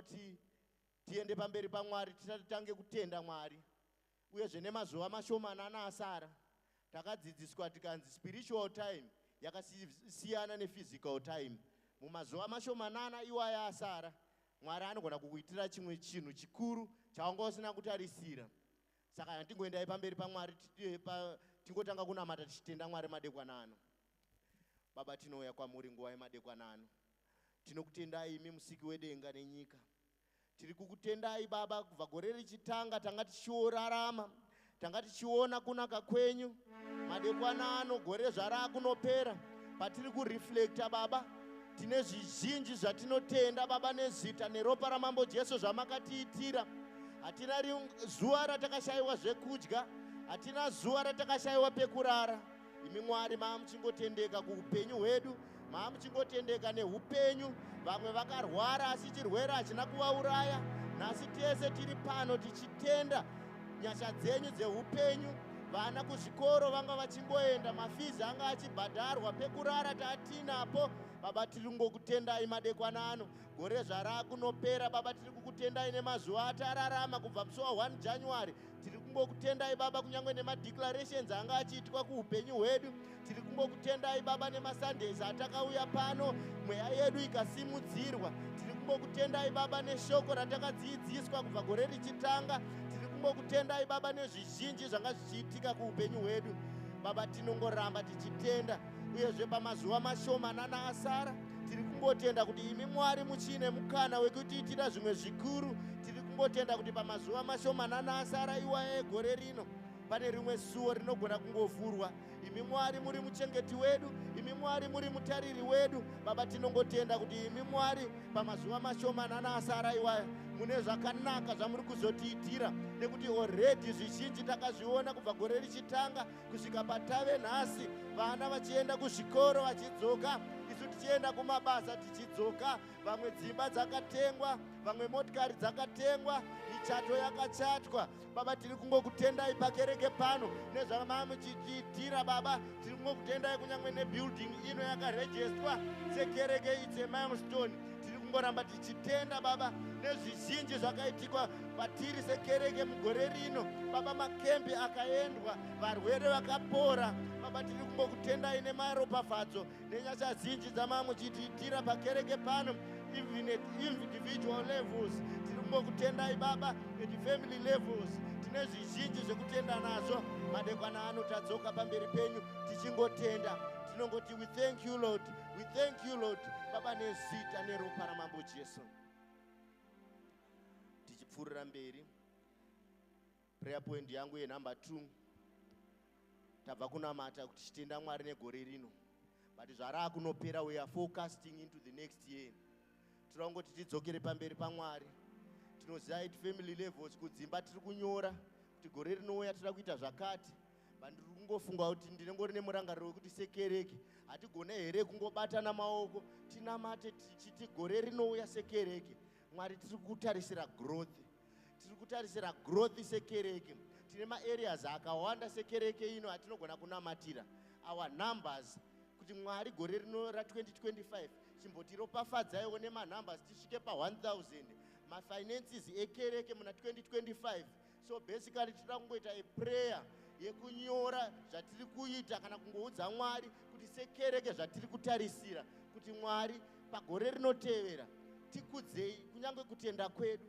tirangoti tiende pamberi paMwari titange kutenda Mwari. Uyezve nemazuva mashomanana asara takadzidziswa tikanzi spiritual time yakasiyana nephysical time. Mumazuva mashomanana iwaya asara Mwari anogona kukuitira chimwe chinhu chikuru chaunga usina kutarisira. Saka tingoendai pamberi paMwari tingotanga kunamata tichitenda Mwari madekwana ano. Baba, tinouya kwamuri nguva yemadekwana ano. Tinokutendai imi musiki wedenga nenyika. Tiri kukutendai Baba kubva gore richitanga tanga tichiorarama, tanga tichiona kunaka kwenyu. Madekwana ano gore zvarakunopera patiri kureflecta Baba, tine zvizhinji zvatinotenda Baba nezita neropa ramambo Jesu zvamakatiitira. Hatina zuva ratakashayiwa zvekudya, hatina zuva ratakashayiwa pekurara. Imi Mwari maamuchingotendeka kuupenyu hwedu, maamuchingotendeka neupenyu. Vamwe vakarwara asi chirwere hachina kuvauraya. Nhasi tese tiri pano tichitenda nyasha dzenyu dzeupenyu. Vana kuzvikoro vanga vachingoenda, mafizi anga achibhadharwa, pekurara tatinapo. Baba, tiri kungokutendai madekwana ano. Gore zvarakunopera Baba, tiri kukutendai nemazuva atararama kubva musi wa1 January. Tiri kungokutendai Baba kunyange nemadeclarations anga achiitwa kuupenyu hwedu. Tiri kungokutendai Baba nemaSundays atakauya pano mweya yedu ikasimudzirwa. Tiri kungokutendai Baba neshoko ratakadzidziswa kubva gore richitanga. Tiri kungokutendai Baba nezvizhinji zvanga zvichiitika kuupenyu hwedu. Baba, tinongoramba tichitenda. Uyezve pamazuva mashomanana asara tiri kungotenda kuti imi Mwari muchine mukana wekutiitira zvimwe zvikuru. Tiri kungotenda kuti pamazuva mashomanana asara iwaya egore rino pane rimwe suo rinogona kungovhurwa. Imi Mwari muri muchengeti wedu, imi Mwari muri mutariri wedu. Baba, tinongotenda kuti imi Mwari pamazuva mashomanana asara iwaya mune zvakanaka zvamuri kuzotiitira, nekuti already zvizhinji takazviona kubva gore richitanga kusvika patave nhasi. Vana vachienda kuzvikoro vachidzoka, isu tichienda kumabasa tichidzoka. Vamwe dzimba dzakatengwa, vamwe motikari dzakatengwa, michato yakachatwa. Baba, tiri kungokutendai pakereke pano nezvamamuchitiitira Baba. Tiri kungokutendai kunyange nebuilding ino yakarejestwa sekereke idzeMilestone. Tiri kungoramba tichitenda Baba nezvizhinji zvakaitikwa patiri sekereke mugore rino. Baba, makembi akaendwa, varwere vakapora. Baba, tiri kungokutendai nemaropafadzo nenyasha zhinji dzamamuchitiitira pakereke pano, even at individual levels. Tiri kungokutendai Baba at family levels. Tine zvizhinji zvekutenda nazvo. Madekwana ano tadzoka pamberi penyu tichingotenda. Tinongoti we thank you Lord, we thank you Lord. Baba, nezita neropa ramambo Jesu. Tichipfuurira mberi, prayer point yangu yenumber 2. Tabva kunamata kuti tichitenda Mwari negore rino, but zvarakunopera, we are focusing into the next year. Tirangoti tidzokere pamberi paMwari. Tinoziva kuti family levels kudzimba tiri kunyora kuti gore rinouya tira kuita zvakati. Ndiri kungofunga kuti ndinengori nemurangariro wekuti sekereke hatigone here kungobatana maoko tinamate tichiti gore rinouya sekereke. Mwari, tiri kutarisira growth, tiri kutarisira growth sekereke. Tine maareas akawanda sekereke ino atinogona kunamatira our numbers, kuti Mwari gore rino ra2025 chimbotiropafadzaiwo nemanumbers tisvike pa1000 mafinances ekereke muna 2025. So basically tiri kungoita a prayer yekunyora zvatiri kuita kana kungoudza Mwari kuti sekereke zvatiri kutarisira kuti Mwari pagore rinotevera tikudzei kunyange kutenda kwedu,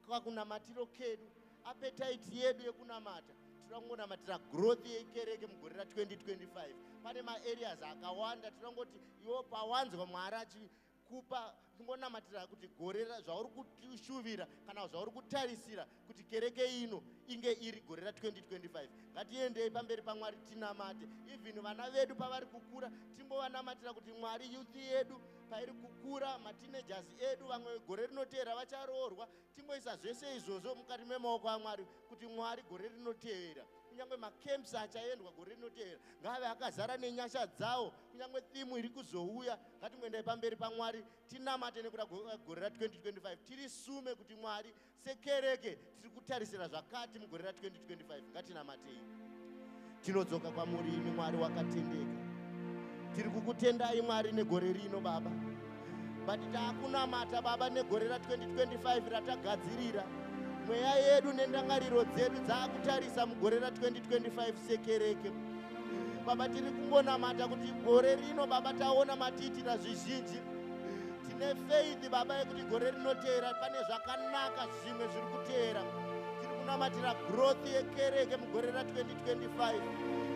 kakunamatiro kedu, appetite yedu yekunamata. Tirangonamatira growth yekereke mugore ra2025. Pane maareas akawanda tirangoti iwo pawanzwa Mwari achikupa tingonamatira kuti gore zvauri kushuvira kana zvauri kutarisira kuti kereke ino inge iri gore ra2025. Ngatiendei pamberi paMwari tinamate. Even vana vedu pavari kukura timbovanamatira kuti Mwari youth yedu pairi kukura, mateenagers edu vamwe gore rinotevera vacharoorwa, tingoisa zvese izvozvo mukati memaoko aMwari kuti Mwari gore rinotevera kunyange macamps achaendwa gore rinotevera ngave akazara nenyasha dzawo. Kunyange thimu iri kuzouya, ngatingoendai pamberi paMwari tinamate nekuda gore ra2025. Tiri sume kuti Mwari sekereke tiri kutarisira zvakati mugore ra2025. Ngatinamatei. Tinodzoka kwamuri imi Mwari wakatendeka. Tiri kukutendai Mwari negore rino Baba. but taakunamata Baba negore ra2025 ratagadzirira. Mweya yedu nendangariro dzedu dzaakutarisa mugore ra2025 sekereke. Baba tiri kungonamata kuti gore rino Baba taona matiitira zvizhinji. Tine faith Baba yekuti gore rinoteera pane zvakanaka zvimwe zviri kuteera. Tiri kunamatira growth yekereke mugore ra2025.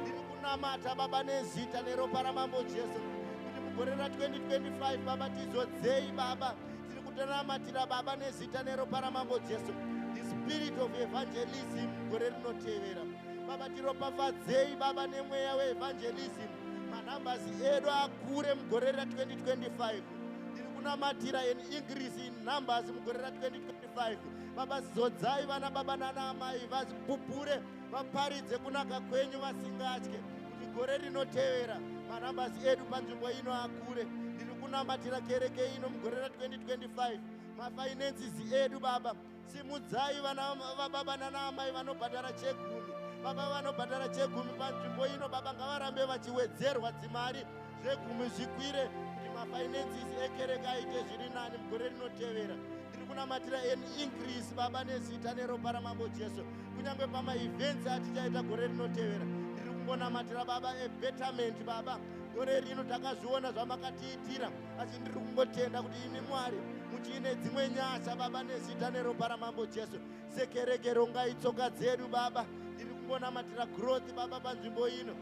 Tiri kunamata Baba nezita neropa raMambo Jesu kuti mugore ra2025 Baba tizodzei Baba. Tiri kunamatira Baba nezita neropa raMambo Jesu. The spirit of evangelism gore rinoteera. Baba tiropafadzei Baba nemweya weevangelism. Manambers edu akure mugore ra2025. Tiri kunamatira an increase in numbers mugore ra2025. Baba zodzai vana baba nana amai vazipupure vaparidze kunaka kwenyu vasingatye kuti gore rinoteera manambers edu panzvimbo ino akure. Tiri kunamatira kereke ino mugore ra2025. Mafinances edu Baba simudzai vana baba nana amai vanobhadhara chegumi. Baba vanobhadhara chegumi panzvimbo ino Baba ngavarambe vachiwedzerwa dzimari zvegumi zvikwire kuti mafinances ekereke aite zviri nani mugore rinoteera. Tiri kunamatira an increase Baba nezita neropa raMambo Jesu kunyange pama-events atichaita gore rinoteera. Tiri kungonamatira Baba ebetterment Baba. Gore rino takazviona zvamakatiitira asi ndiri kungotenda kuti imi Mwari muchine dzimwe nyasha Baba nezita neropa raMambo Jesu. Sekereke rongai tsoka dzedu Baba. Tiri kungonamatira growth Baba panzvimbo ino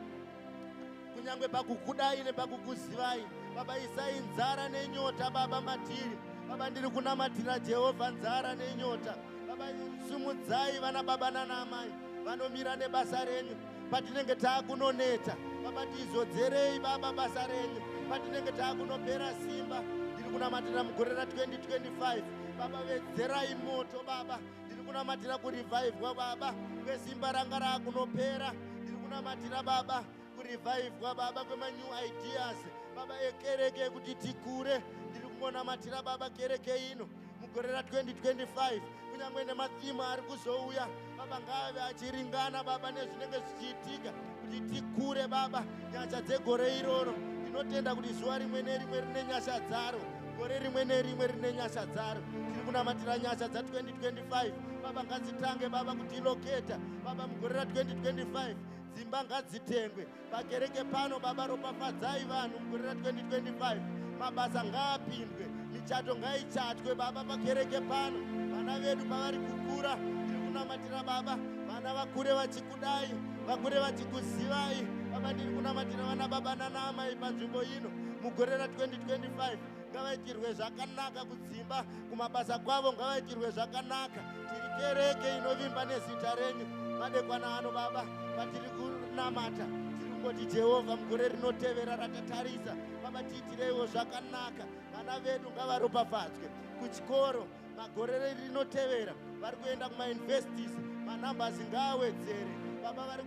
kunyange pakukudai nepakukuzivai Baba. Isai nzara nenyota Baba matiri Baba. Ndiri kunamatira Jehovha nzara nenyota Baba. Sumudzai vana baba nana amai vanomira nebasa renyu patinenge taakunoneta Baba. Tizodzerei Baba basa renyu patinenge taakunopera simba. Ndiri kunamatira mugore ra2025 Baba. Vedzerai moto Baba. Ndiri kunamatira kurevivwa Baba kwesimba ranga raakunopera. Ndiri kunamatira Baba kurevivwa Baba kwema-new ideas Baba ekereke kuti tikure. Ndiri kungonamatira Baba kereke ino mugore ra2025 kunyange nematheme ari kuzouya Baba ngave achiringana Baba nezvinenge zvichiitika kuti tikure Baba. Nyasha dzegore iroro tinotenda kuti zuva rimwe nerimwe rine nyasha dzaro, gore rimwe nerimwe rine nyasha dzaro. Tiri kunamatira nyasha dza2025 Baba. Ngadzitange Baba kutiloketa Baba mugore ra2025. Dzimba ngadzitengwe pakereke pano Baba. Ropafadzai vanhu mugore ra2025. Mabasa ngaapindwe, michato ngaichatwe Baba pakereke pano. Vana vedu pavari kukura tiri kunamatira Baba. Vana vakure vachikudai, vakure vachikuzivai Baba. Ndiri kunamatira vana baba nana amai panzvimbo ino mugore ra2025. Ngavaitirwe zvakanaka kudzimba, kumabasa kwavo ngavaitirwe zvakanaka. Tiri kereke inovimba nezita renyu madekwana ano Baba. Patiri kunamata tiri kungoti Jehovha mugore rinotevera ratatarisa Baba. Tiitireiwo zvakanaka. Vana vedu ngavaropafadzwe kuchikoro magore rinotevera. Vari kuenda kumauniversities manambers ngaawedzere Baba.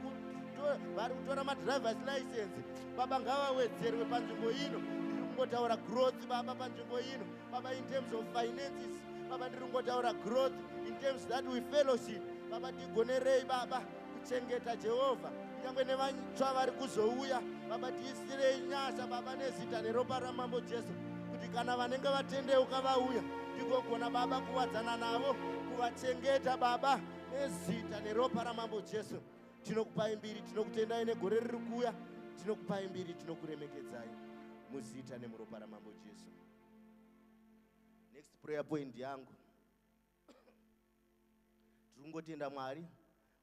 Vari kutora madrivers license Baba ngavawedzerwe panzvimbo ino. Ndiri kungotaura growth Baba panzvimbo ino Baba in terms of finances Baba. Ndiri kungotaura growth in terms that we fellowship Baba. Tigonerei Baba kuchengeta Jehovha kunyange nevatsva vari kuzouya Baba. Tiisirei nyasha Baba nezita neropa raMambo Jesu kuti kana vanenge vatendeuka vauya tigogona Baba kuwadzana navo kuvachengeta Baba nezita neropa raMambo Jesu. Tinokupai mbiri, tinokutendai negore riri kuuya. Tinokupai mbiri, tinokuremekedzai muzita nemuropa raMambo Jesu. Next prayer point yangu tiri kungotenda Mwari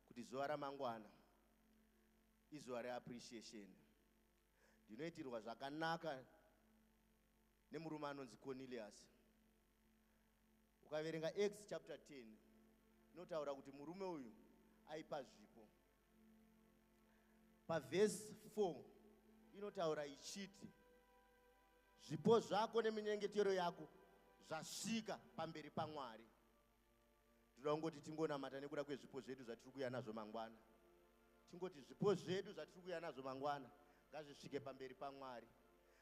kuti zuva ramangwana izuva reappreciation. Ndinoitirwa zvakanaka nemurume anonzi Cornelius. Ukaverenga Acts chapter 10 inotaura kuti murume uyu aipa zvipo. Pavhesi 4 inotaura ichiti zvipo zvako neminyengetero yako zvasvika pamberi paMwari. Ndinoda kungoti tingonamata nekuda kwezvipo zvedu zvatiri kuuya nazvo mangwana. Tingoti zvipo zvedu zvatiri kuuya nazvo mangwana ngazvisvike pamberi paMwari.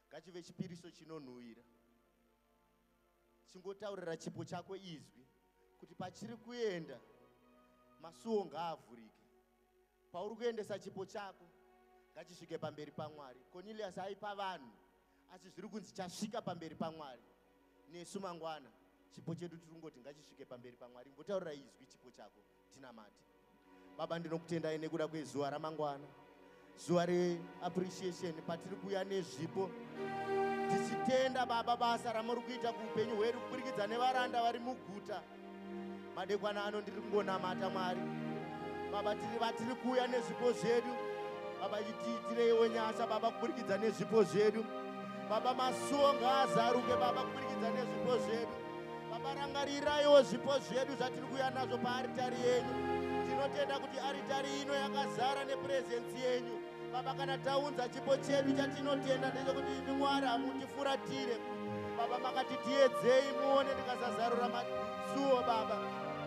Ngachive chipiriso chinonhuhwira. Chingotaurira chipo chako izwi kuti pachiri kuenda masuo ngaavhurike. Pauri kuendesa chipo chako ngachisvike pamberi paMwari. Cornelius aipa vanhu asi zviri kunzi chasvika pamberi paMwari. nesu mangwana chipo chedu tirungoti ngachisvike pamberi paMwari. Ngotaurira izwi chipo chako tinamate. Baba, ndinokutendai nekuda kwezuva ramangwana, zuva reappreciation, patiri kuuya nezvipo tichitenda Baba basa ramuri kuita kuupenyu hwedu kuburikidza nevaranda vari muguta. Madekwana ano ndiri kungonamata Mwari. Baba, vatiri kuuya nezvipo zvedu Baba, chitiitireiwo nyasha Baba kuburikidza nezvipo zvedu. Baba, masuo ngaazaruke Baba kuburikidza nezvipo zvedu. Baba, rangariraiwo zvipo zvedu zvatiri kuuya nazvo paaritari yenyu. Tinotenda kuti aritari ino yakazara nepurezensi yenyu. Baba, kana taunza chipo chedu chatinotenda ndechekuti imi Mwari hamutifuratire. Baba, makati tiedzei muone ndikasazarura masuo Baba.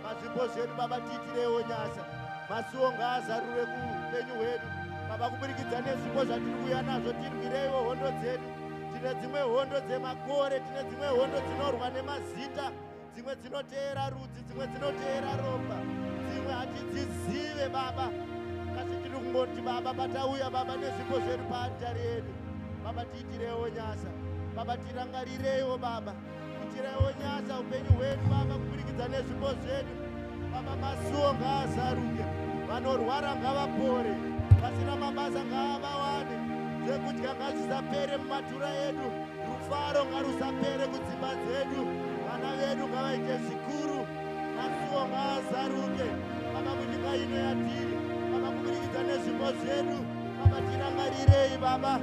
Mazvipo zvedu Baba, tiitireiwo nyasha. Masuo ngaazarure kuupenyu hwedu Baba kuburikidza nezvipo zvatiri kuuya nazvo. Tirwireiwo hondo dzedu. Tine dzimwe hondo dzemakore, tine dzimwe hondo dzinorwa nemazita, dzimwe dzinoteera rudzi, dzimwe dzinoteera ropa, dzimwe hatidzizive Baba. Asi tiri kungoti Baba, patauya Baba nezvipo zvedu paaritari yedu Baba, tiitireiwo nyasha Baba, tirangarireiwo Baba, tiitireiwo nyasha upenyu hwedu Baba kuburikidza nezvipo zvedu Baba. Masuo ngaazaruke, vanorwara ngavapore, vasina mabasa ngavawane, zvekudya ngazvisapere mumatura edu, rufaro ngarusapere kudzimba dzedu, vana vedu ngavaite zvikuru, masuo ngaazaruke Baba munyika ino yatiri Baba kuburikidza nezvipo zvedu Baba. Tirangarirei Baba,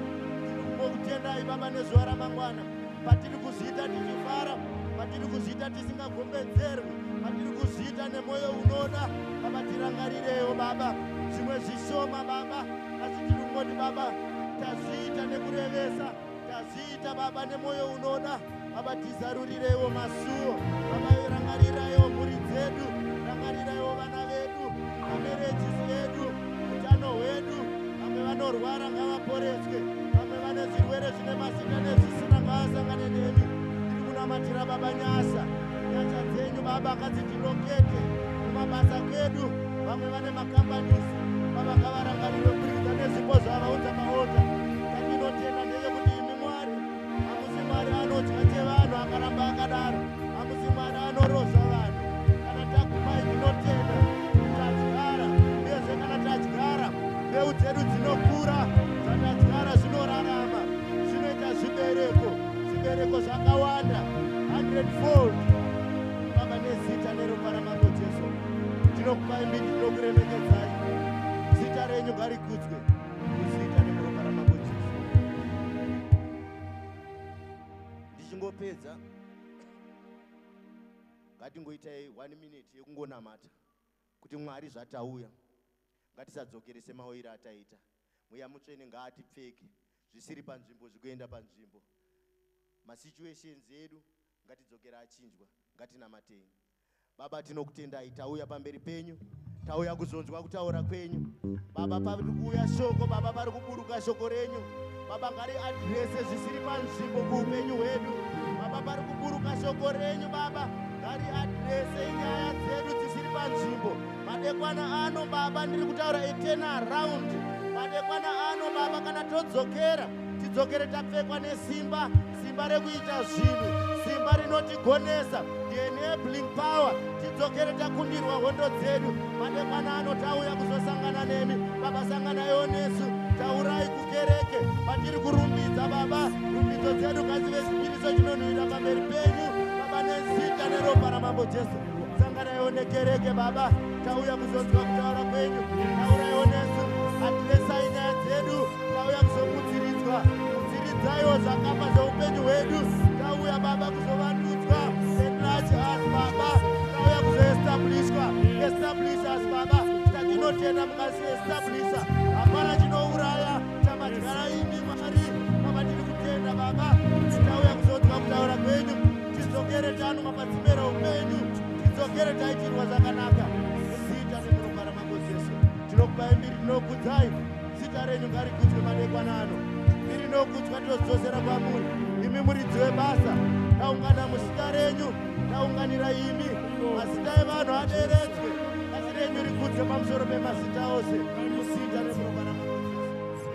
tiri kungokutendai Baba nezuva ramangwana, patiri kuzviita tichifara, patiri kuzviita tisingagombedzerwi, patiri kuzviita nemwoyo unoda Baba. Tirangarireiwo Baba, zvimwe zvishoma Baba, asi tiri kungoti Baba tazviita nekurevesa, tazviita Baba nemwoyo unoda Baba. Tizarurireiwo masuo Baba, rangariraiwo mhuri dzedu, rangariraiwo vana vedu, mamerejisi edu, utano hwedu. Vamwe vanorwara ngavaporetswe, vamwe vane zvirwere zvine mazita nezvisina ngavasangane nemi. Tiri kunamatira Baba nyasha dzenyu Baba, ngadzitirokete kumabasa kwedu. Vamwe vane makambanisi Baba, ngavarangarire kuburikidza nezvipo zvavaudza maota. Tatinotenda ndeyekuti imi Mwari hamusi Mwari anodya chevanhu akaramba akadaro, hamusi Mwari anorozva vanhu. Kana tagumai tinotenda tadyara, uyezve kana tadyara mbeu dzedu dzinokura, zvatadyara zvinorarama, zvinoita zvibereko zvakawanda 100-fold Baba. Nezita neropa raMambo Jesu tinokupai mbiti, tinokuremekedzai. Zita renyu ngarikudzwe muzita nemuropa raMambo Jesu. Ndichingopedza, ngatingoitai 1 minute yekungonamata kuti Mwari zvatauya ngatisadzokerese semawiri ataita. Mweya Mutsvene ngaatipfeke zvisiri panzvimbo zvikuenda panzvimbo. Masituations edu ngatidzokera achinjwa, ngatinamatei. Baba, tinokutendai, tauya pamberi penyu, tauya kuzonzwa kutaura kwenyu Baba. Pari kuuya shoko Baba, pari kuburuka shoko renyu Baba, ngari adrese zvisiri panzvimbo kuupenyu hwedu Baba. Pari kuburuka shoko renyu Baba, ngari adrese nyaya dzedu dzisiri panzvimbo. Madekwana ano Baba, ndiri kutaura eternal round. Madekwana ano Baba, kana todzokera tidzokere tapfekwa nesimba, simba rekuita zvinhu, simba rinotigonesa, the enabling power. Tidzokere takundirwa hondo dzedu. Madekwana ano tauya kuzosangana nemi Baba, sanganaiwo nesu, taurai kukereke patiri kurumbidza Baba. Rumbidzo dzedu ngadzive chipiriso chinonhuhwira pamberi penyu Baba, nezita neropa raMambo Jesu. Sanganaiwo nekereke Baba, tauya kuzonzwa kutaura kwenyu, tauraiwo nesu, adresai nyaya dzedu, tauya kuzomudziridzwa, mudziridzaiwo zvakafa zveupenyu hwedu. Tauya Baba kuzovandudzwa, enlarge us Baba, tauya kuzoestablishwa, establish us Baba. Tatinotenda mukasiestablisha, hapana chinouraya chamadyara imi Mwari Baba. Tiri kutenda Baba, tauya kuzonzwa kutaura kwenyu, tidzokere tanwa padzimera upenyu, tidzokere taitirwa zvakanaka muzita nemuropa raMambo Jesu. Tinokupai mbiri, tinokudzai, zita renyu ngarikudzwe madekwana ano. Mbiri nokudzwa tozodzosera kwamuri, imi muridzi webasa. Taungana muzita renyu, taunganira imi, mazita evanhu aderedzwe, asi renyu rikudzwe pamusoro pemazita ose, muzita nemuropa raMambo Jesu.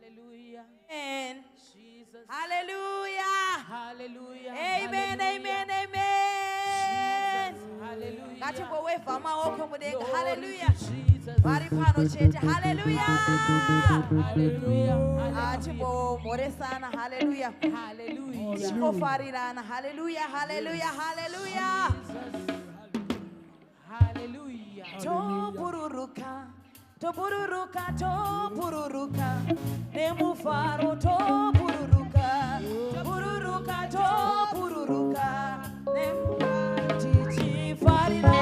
Hallelujah. Amen. Jesus. Hallelujah. Hallelujah. Amen. Hallelujah. Amen. Amen. Jesus. Hallelujah. Ngati ngoweva maoko mudenga. Glory Hallelujah. to Jesus. Vari pano chete. Hallelujah. Hallelujah. Atibo moresana. Hallelujah. Hallelujah. Chimbofarirana. Hallelujah. Hallelujah. Hallelujah. Hallelujah. Tobururuka. Tobururuka. Tobururuka. Nemufaro tobururuka. Tobururuka. Tobururuka. Chichifarira.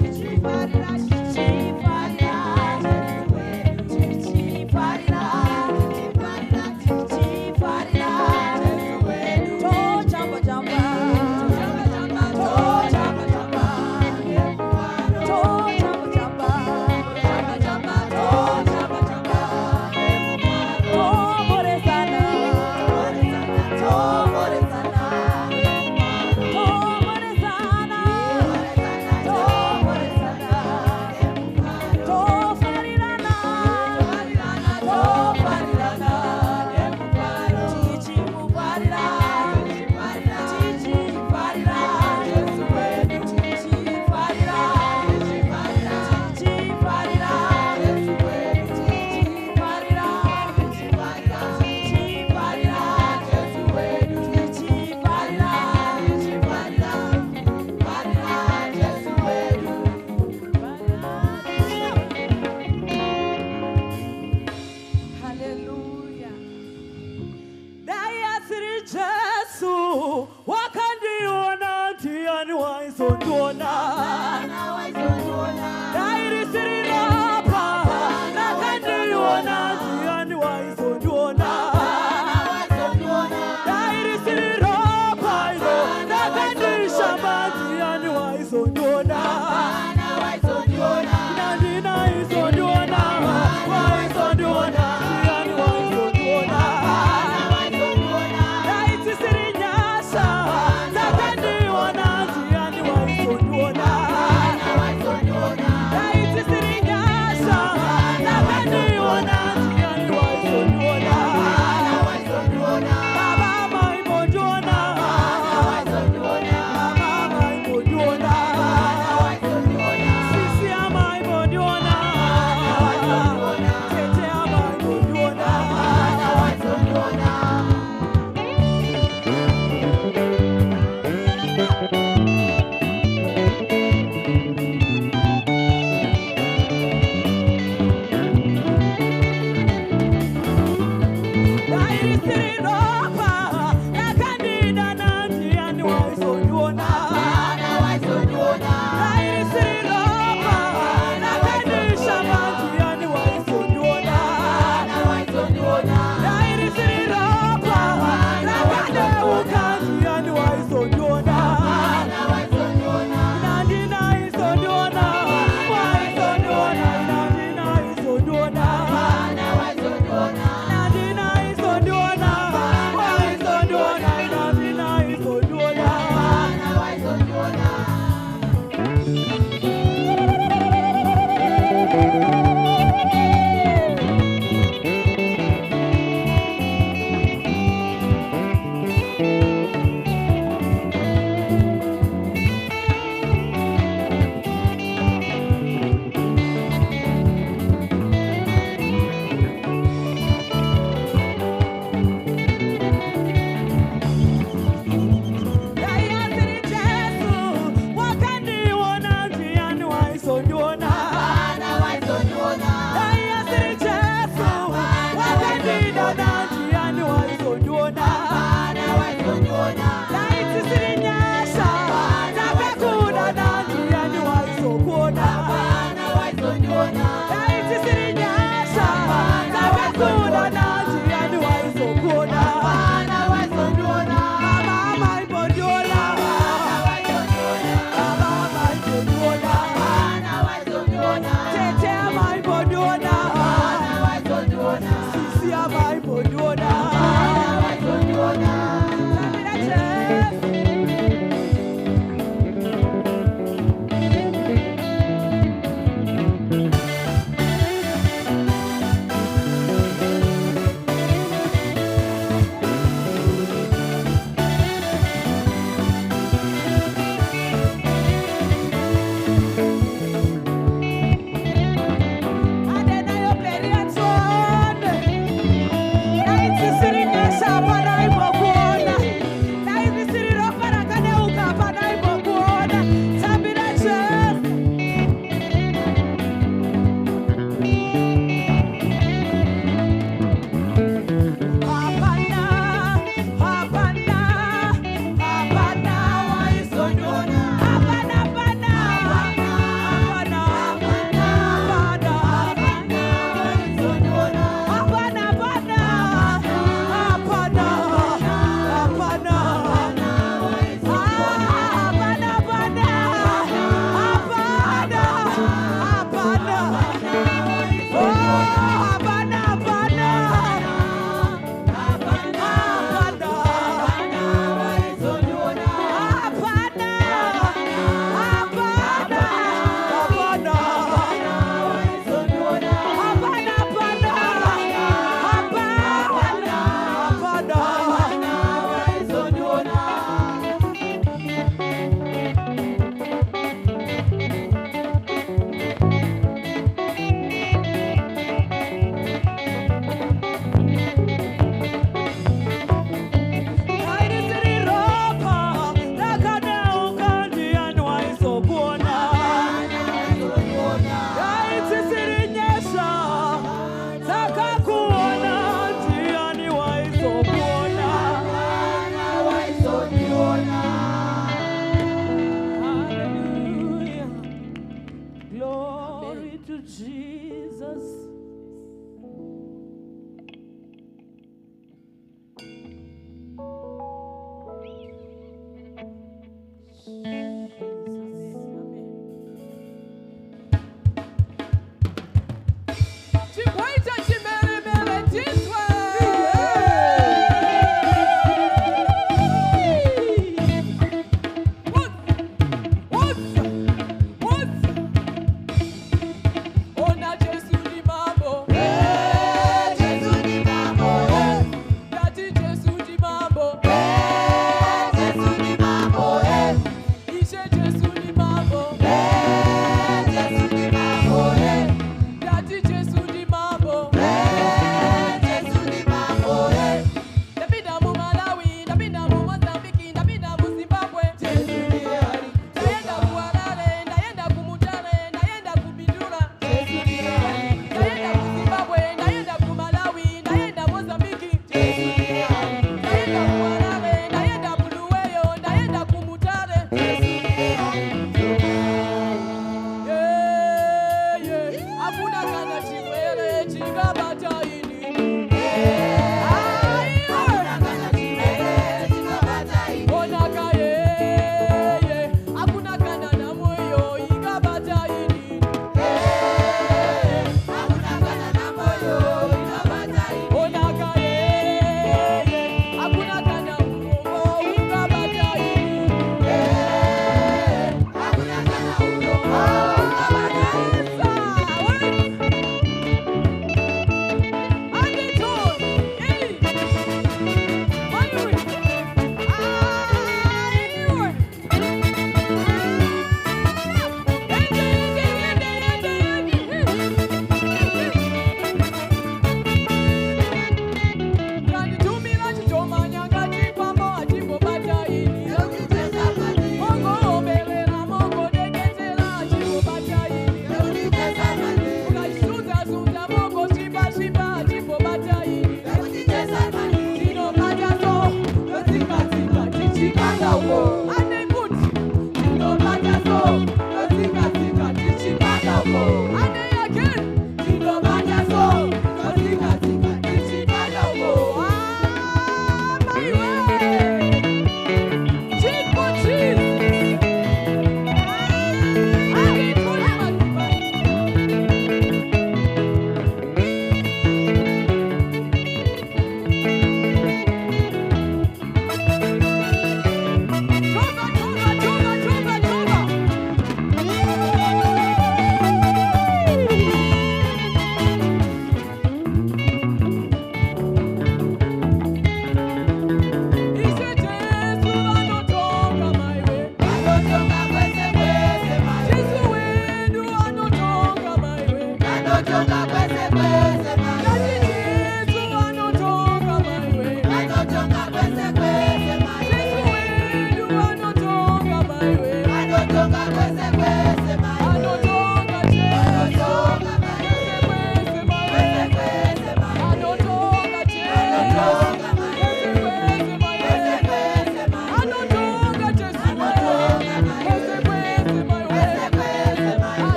Chichifarira. Chichifarira. Chichifarira. Chichifarira. To jamba jamba. To jamba jamba. To jamba jamba. Jamba jamba. To jamba jamba. To moresana. To moresana. To moresana. To moresana. To farirana. To farirana. Chichi mufarira. Chichi farira. Chichi farira. Chichi farira. Chichi farira. Chichi farira. Chichi farira. Chichi farira. Chichi farira. Chichi farira. Farira. Jesu wetu. Hallelujah. Dayasiri Jesu wakandiona tiani waisonduona Dairisiri rapa nakandiona tiani waisonduona Dairisiri rapa ilo nakandishamba tiani waisonduona Nandina isonduona waisonduona tiani waisonduona Daisirinyasa nakandiona tiani waisonduona Daisirinyasa nakandiona tiani waisonduona Baba maibonduona Baba maibonduona Sisi amaibonduona Tete amaibonduona Daisiriropa nakandida nantiani waisonduona Daisiriropa nakandisha mantiani waisonduona Daisiriropa nakandeuka ntiani waisonduona Nandina isonduona waisonduona Nandina isonduona Nandina isonduona waisonduona Nandina isonduona Dayasiri Jesu wakandiona njiani waisonduona Dayasiri Jesu wakandidona njiani waisonduona Daisirinyasa nakakudana njiani waisokuona Daisirinyasa nakakudana njiani waisokuona Mama maibonduona Baba maibonduona Tete maibonduona Sisi maibonduona Samira Jesu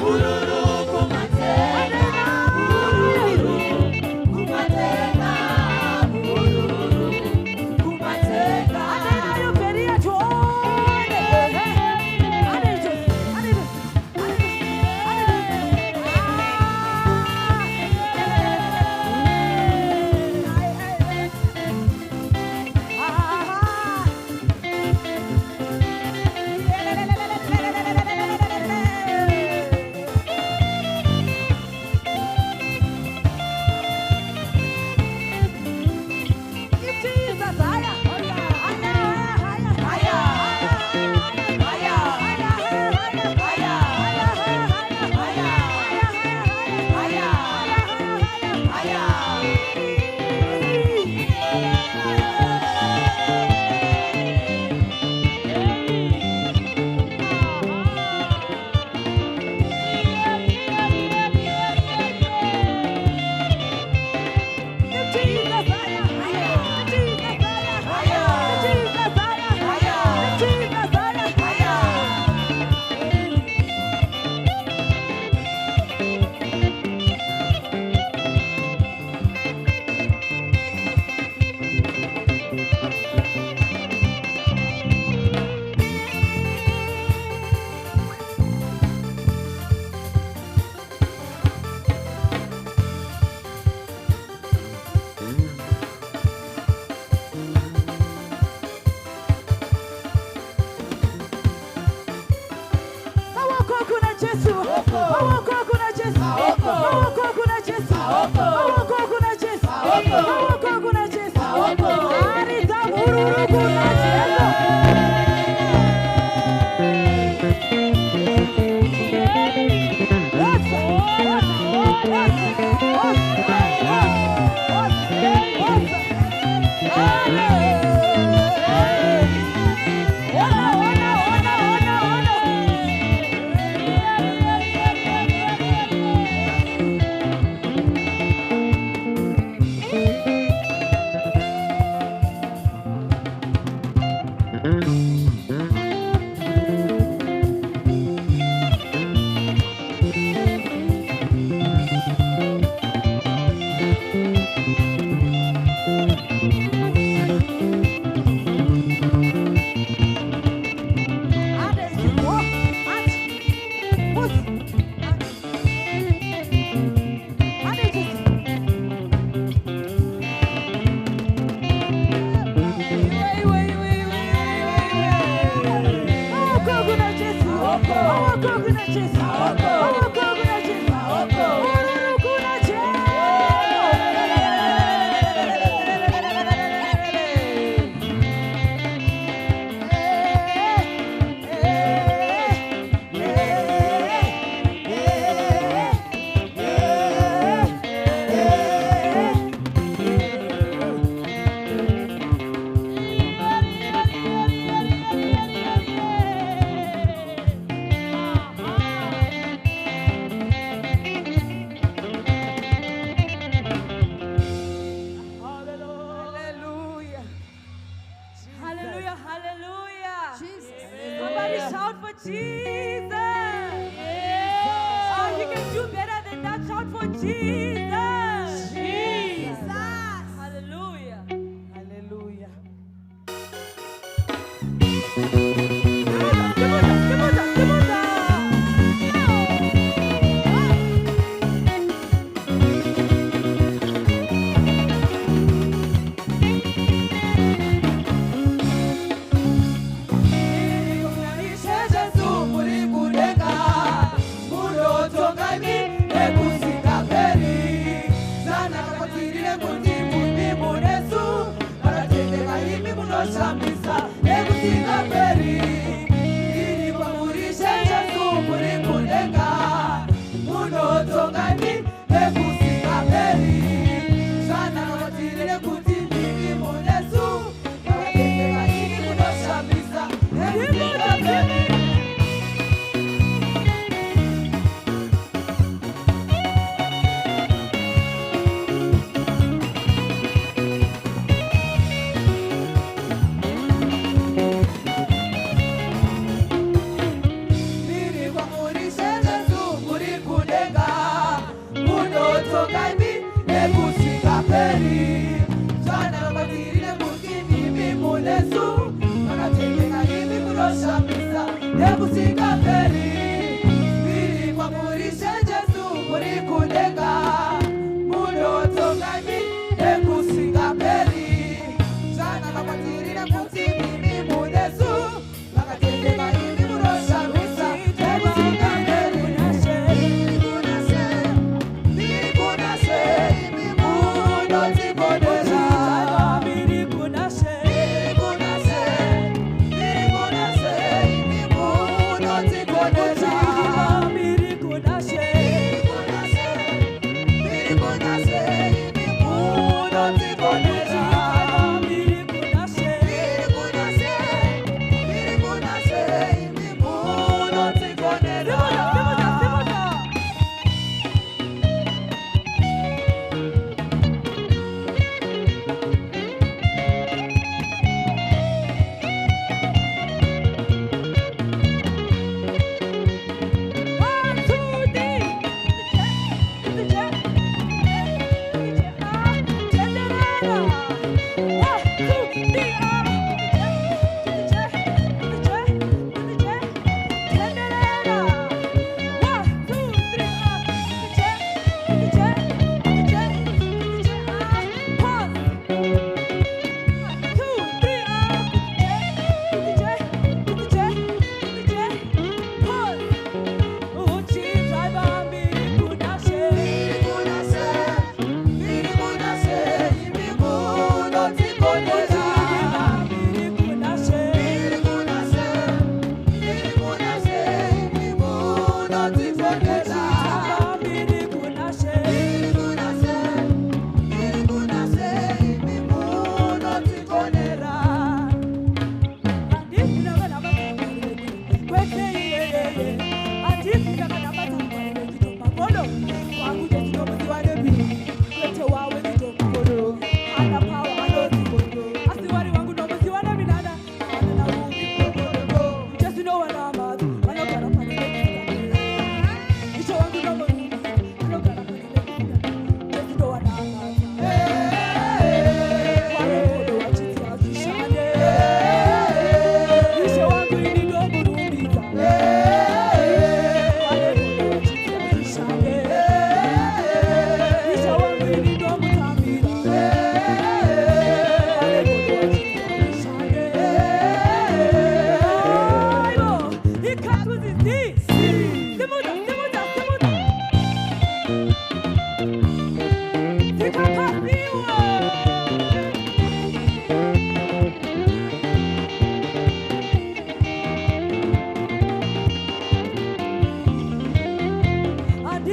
Ururu Jesu. Maoko kuna Jesu. Maoko kuna Jesu. Maoko kuna Jesu. Maoko kuna Jesu. Arita bururu kuna Jesu.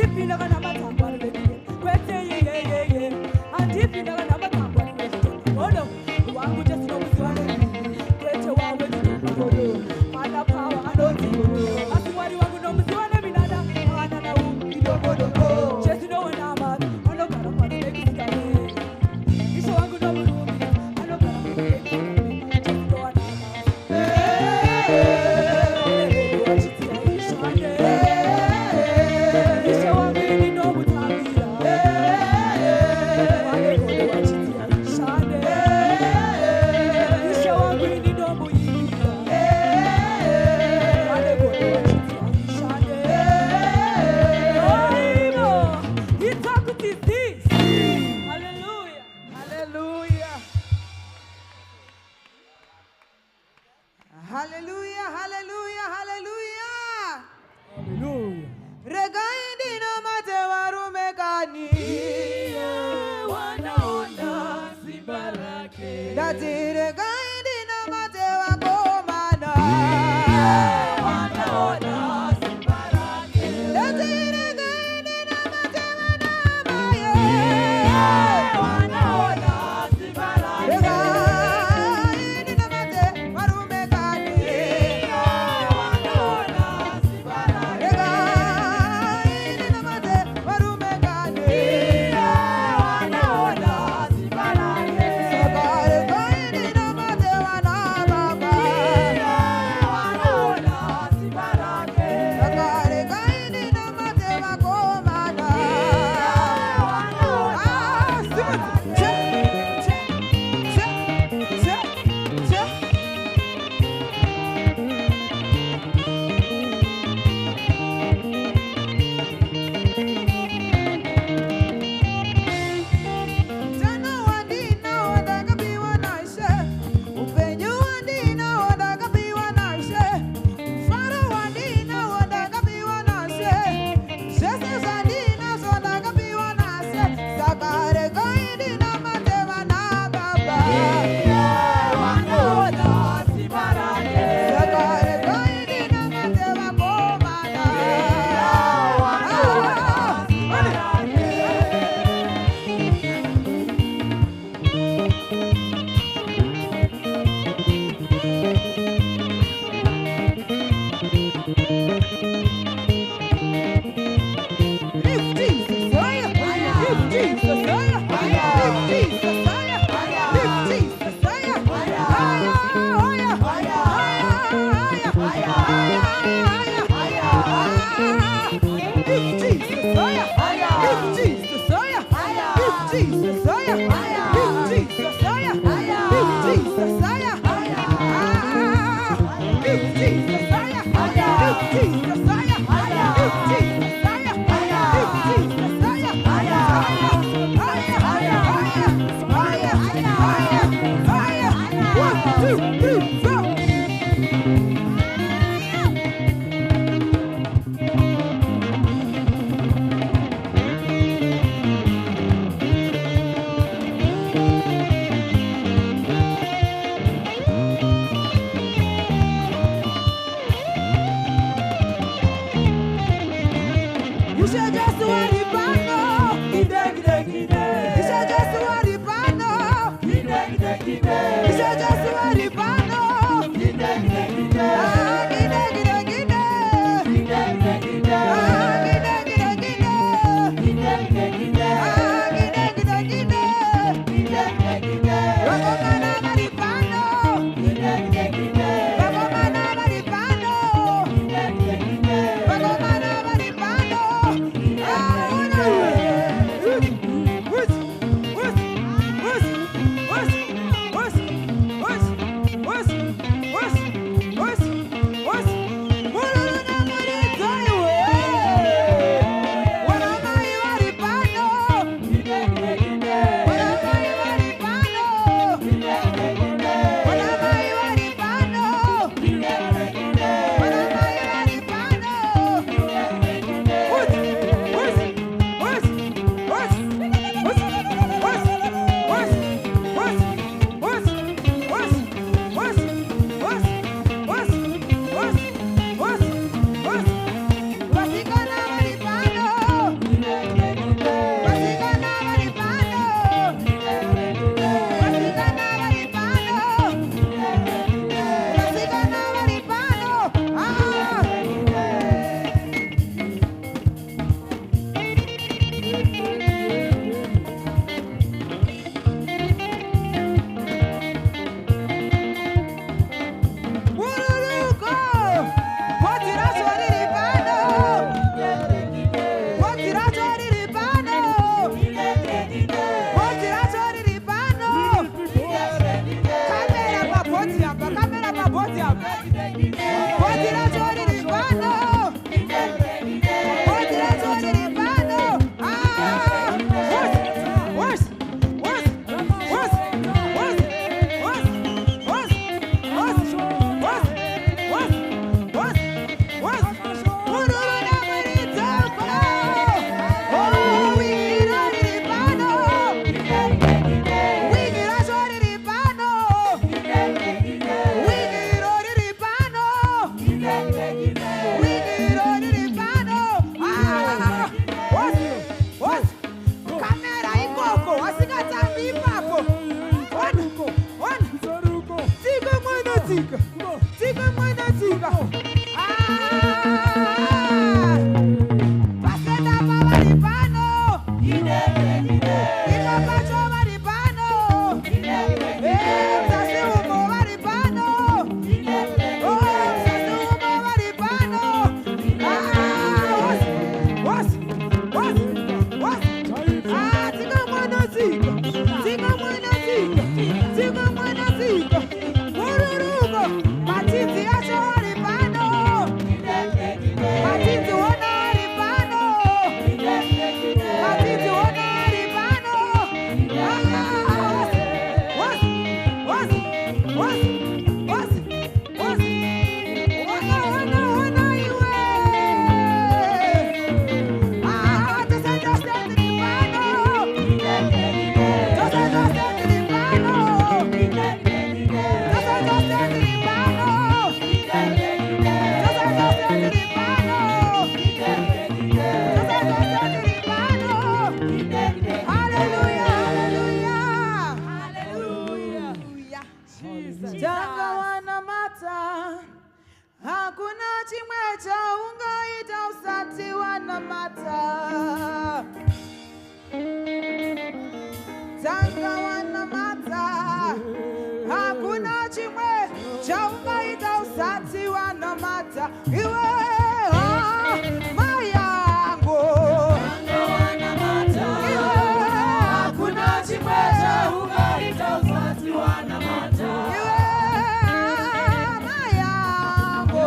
andiphinda kana mathambo alulekile kwethe yeyeyeye andiphinda kana mathambo alulekile olo wangu Jesu nokuziwane kwethe wawe ndinokulo mana power anoziko asiwari wangu nomuziwane minada mana na uidobodoko Jesu no wenama anogara pano nekisikane isho wangu nomurumi anogara pano nekisikane Jesu no wanama Hallelujah, hallelujah, hallelujah. Hallelujah. Regaindi no mate warumekani. Wanaona simbarake. Dati regaindi no mate wakomana. Wanaona simbarake. Dati regaindi no mate wanamaye. Wanaona simbarake. wanamata, tanga wanamata, hakuna chimwe cha ungaita usati wanamata, iwe mayango wanamata, iwe hakuna chimwe cha ungaita usati wanamata, iwe mayango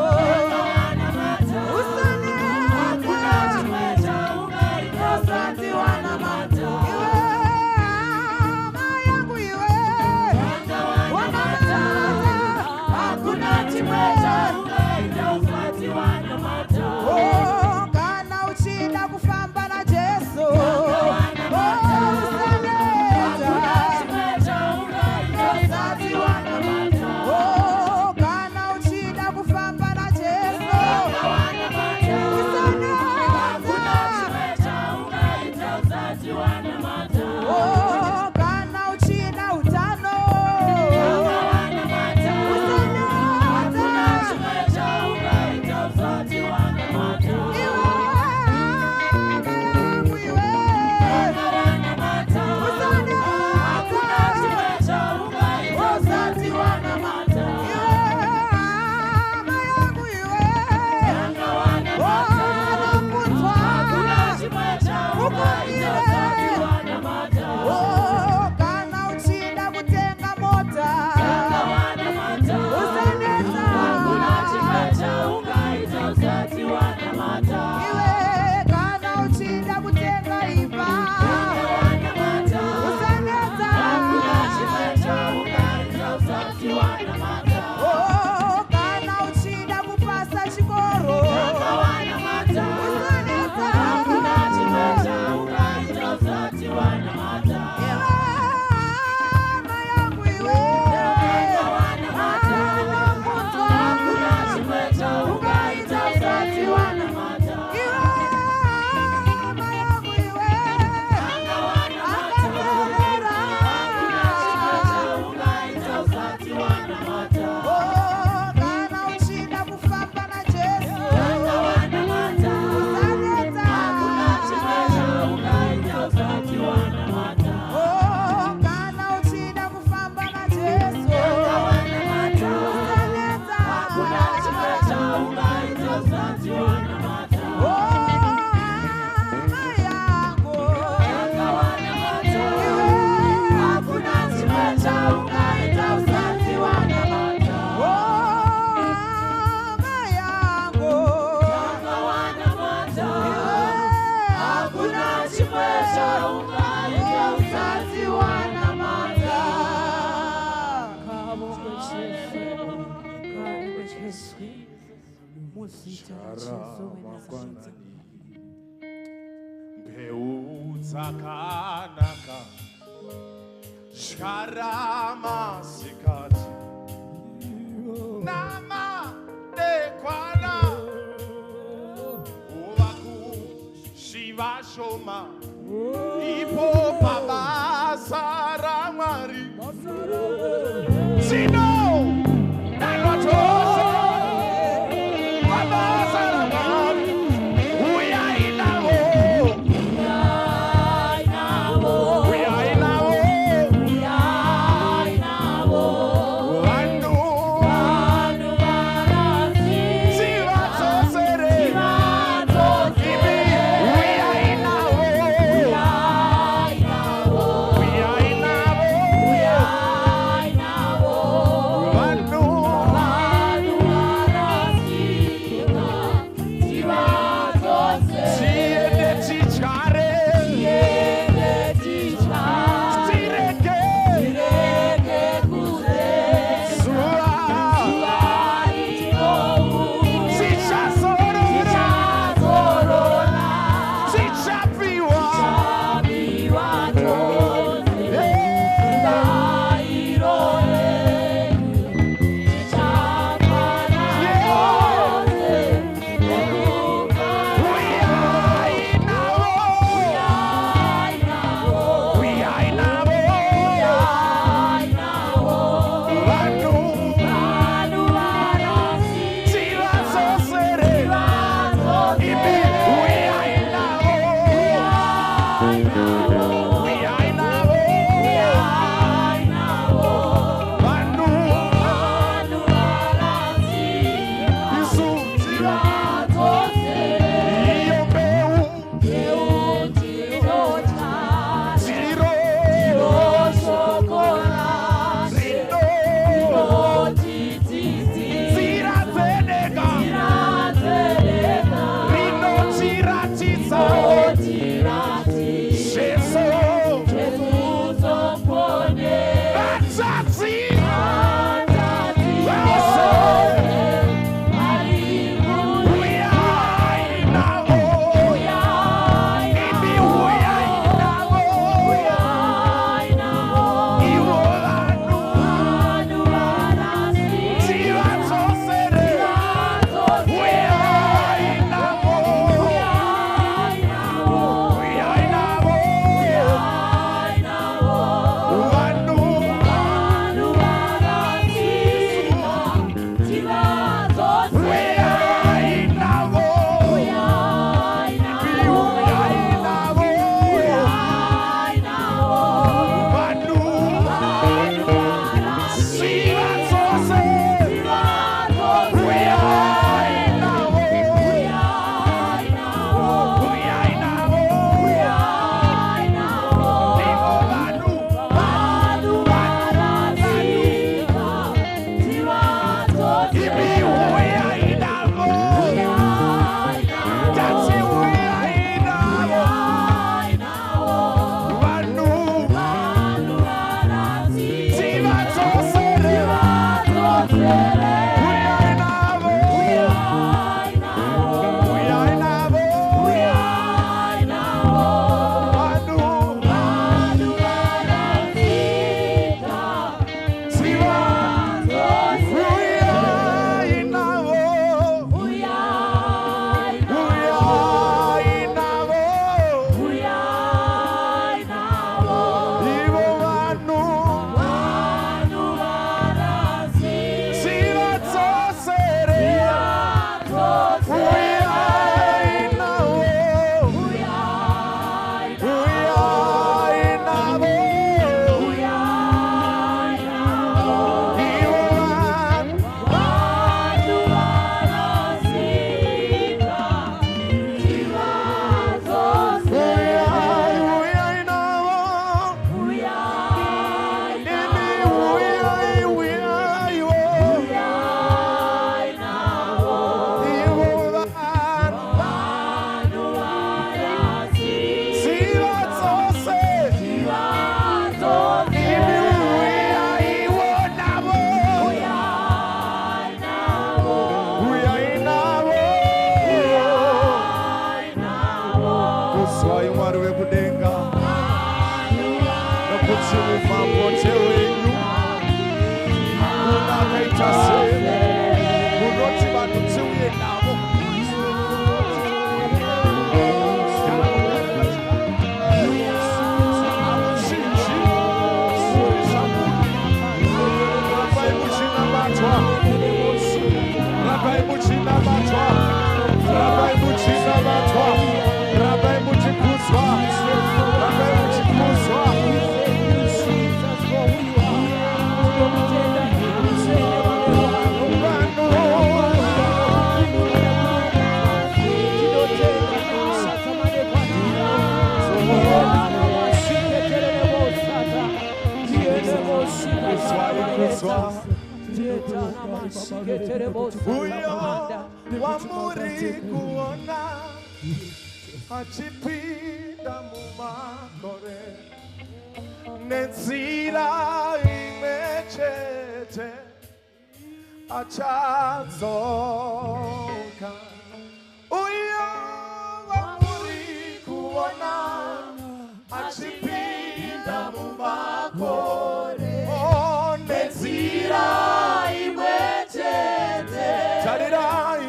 wanamata, usane hakuna chimwe cha ungaita usati wanamata, iwe mayango iwe wanamata, hakuna chimwe cha ungaita usati wanamata. Oh, kana uchida kufamba na Jesu. Oh, usaneta. Usati wanamata. Oh, kana uchida kufamba na Jesu. Usaneta. Oh, kana uchida utano. Kanaka Sharama Sikati Nama Dekwana Uwaku Shiva Shoma Ipo Baba Saramari Sino Nalotosa Baba Saramari Uya Inao Oh Uyo wamuri kuona achipinda mumakore nenzira imechete achadzoka. Uyo wamuri kuona achipinda mumakore nenzira imechete tarirai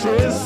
Jesus.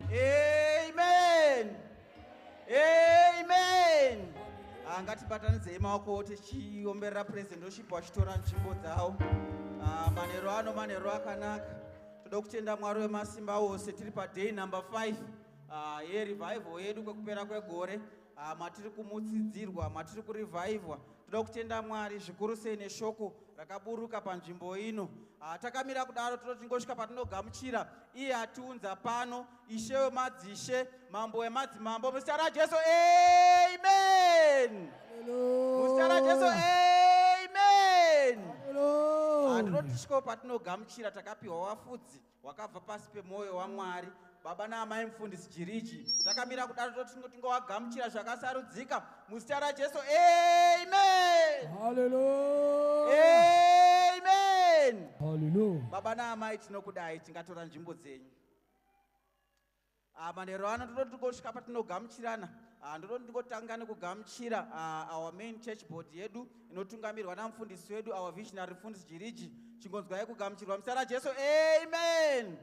Amen. Amen. Ngatibatanidzei maoko tichiomberera president worship vachitora nzvimbo dzavo. Manheru ano manheru akanaka. Toda kutenda Mwari wemasimba ose. Tiri paday number 5 yerevival yedu kwekupera kwegore. Matiri kumutsidzirwa, matiri kurevhaivhwa. Toda kutenda Mwari zvikuru sei neshoko rakaburuka panzvimbo ino. Takamira kudaro totingosvika patinogamuchira iye atiunza pano, Ishe wemadzishe, Mambo wemadzimambo, muzita raJesu. Amen. Muzita raJesu. Amen. Ndinotisvika patinogamuchira takapiwa wafudzi wakabva pasi pemwoyo waMwari, baba naamai mufundisi Jirichi. Takamira kudaro tingowagamuchira zvakasarudzika muzita raJesu. Amen. Amen. Baba naamai tinokudai, tingatora nzvimbo dzenyu. Manheru ano tingosvika patinogamuchirana. Ndingotanga nekugamuchira our main church board yedu inotungamirwa namufundisi wedu, our visionary mufundisi Jirichi. Chingonzwai kugamuchirwa muzita raJesu. Amen.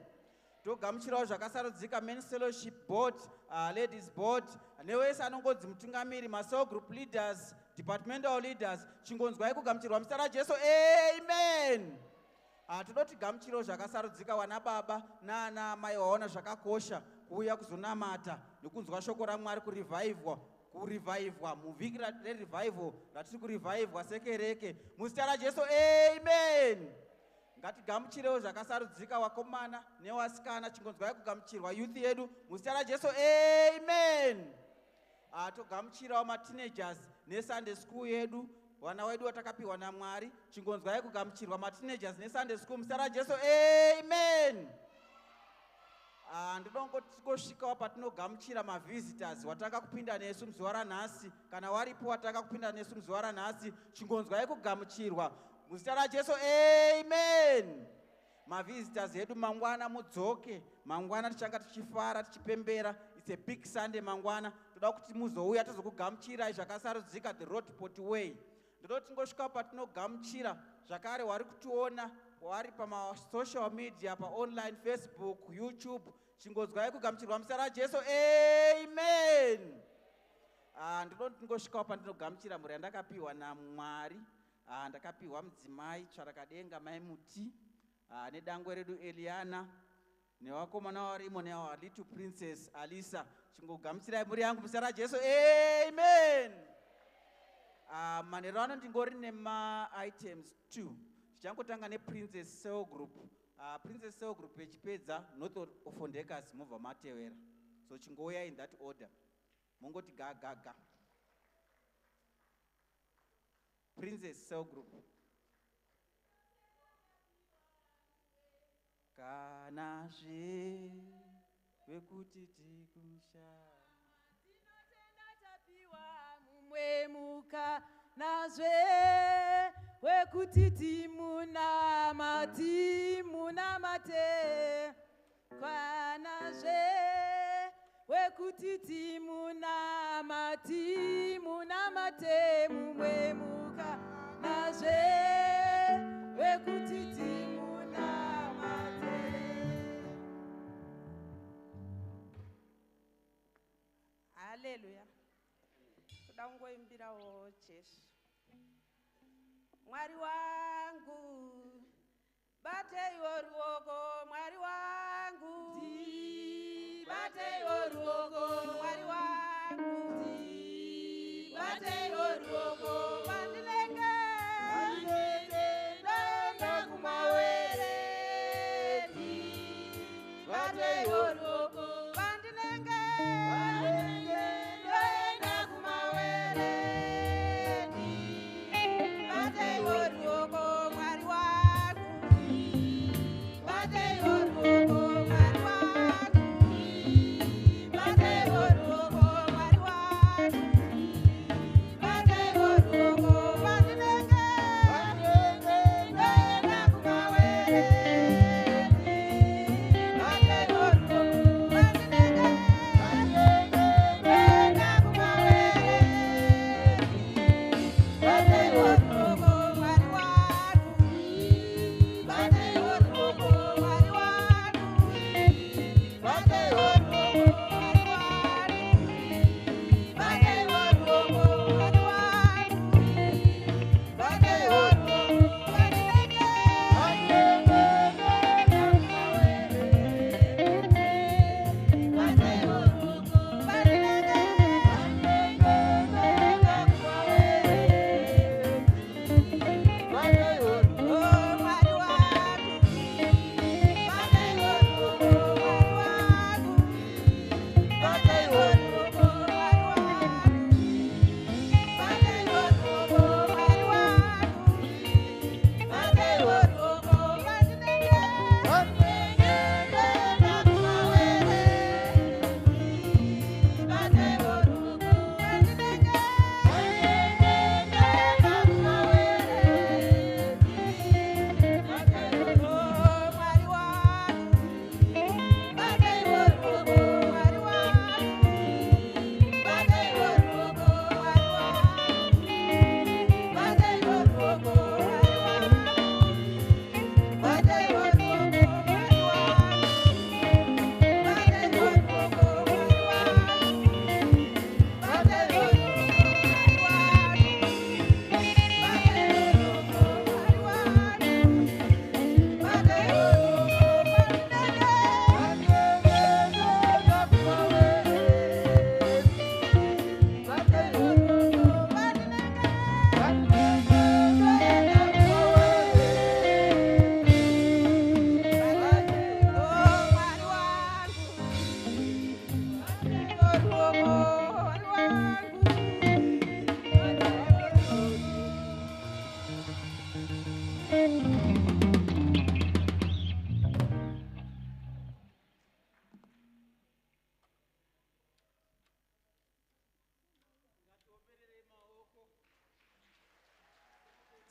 Togamuchirawo zvakasarudzika men's fellowship board, ladies board, newese anongodzi mutungamiri, masoul group leaders, departmental leaders. Chingonzwai kugamuchirwa muzita raJesu. Amen. Tinoti gamuchirawo zvakasarudzika wana baba nana mai waona zvakakosha kuuya kuzonamata nekunzwa shoko raMwari, kurevhaivhwa muvhiki rerevival ratiri kurevhaivhwa sekereke muzita raJesu. Amen. Ngatigamuchirewo zvakasarudzika wakomana newasikana. Chingonzwai kugamuchirwa youth yedu muzita raJesu. Amen. Togamuchirawo mateenagers nesunday school yedu, vana wedu watakapiwa naMwari. Chingonzwai kugamuchirwa mateenagers nesunday school muzita raJesu. Amen. Ndinongosvikawo patinogamuchira mavisitors watanga kupinda nesu muzuva ranhasi. Kana waripo watanga kupinda nesu muzuva ranhasi, chingonzwai kugamuchirwa muzita raJesu. Amen. Mavisitors edu mangwana mudzoke, mangwana tichanga tichifara tichipembera. It's a big Sunday mangwana. Toda kuti muzouya tozokugamuchirai zvakasarudzika the Roadport way. Ndinoti tingosvika patinogamuchira zvakare wari kutiona wari pamasocial media, paonline, Facebook, YouTube. Chingonzwai kugamuchirwa muzita raJesu. Amen. Ndinoti tingosvikawo pandinogamuchira mhuri yandakapiwa naMwari. Ndakapiwa mudzimai Tsvarakadenga mai Muti, nedangwe redu Eliana, nevakomana varimo newa little princess Alisa. Chingogamuchirai mhuri yangu muzita raJesu. Amen. Manheru ano ndingori nema-items 2. Tichangotanga neprincess cell group. Princess cell group yechipedza North of Ondekas mobva matewera. So chingouya in that order. Mongoti gaga. Princess cell group. Kana zve wekuti tikusha tinotenda tapiwa mumwemuka nazve wekuti timunamate kwanazve wekuti timunamate mumwemuka nazve wekuti timunamate. Haleluya. Toda kungoimbirawo Jesu. Mwari wangu bateiwo ruoko, Mwari wangu bateiwo ruoko, Mwari wangu bateiwo ruoko,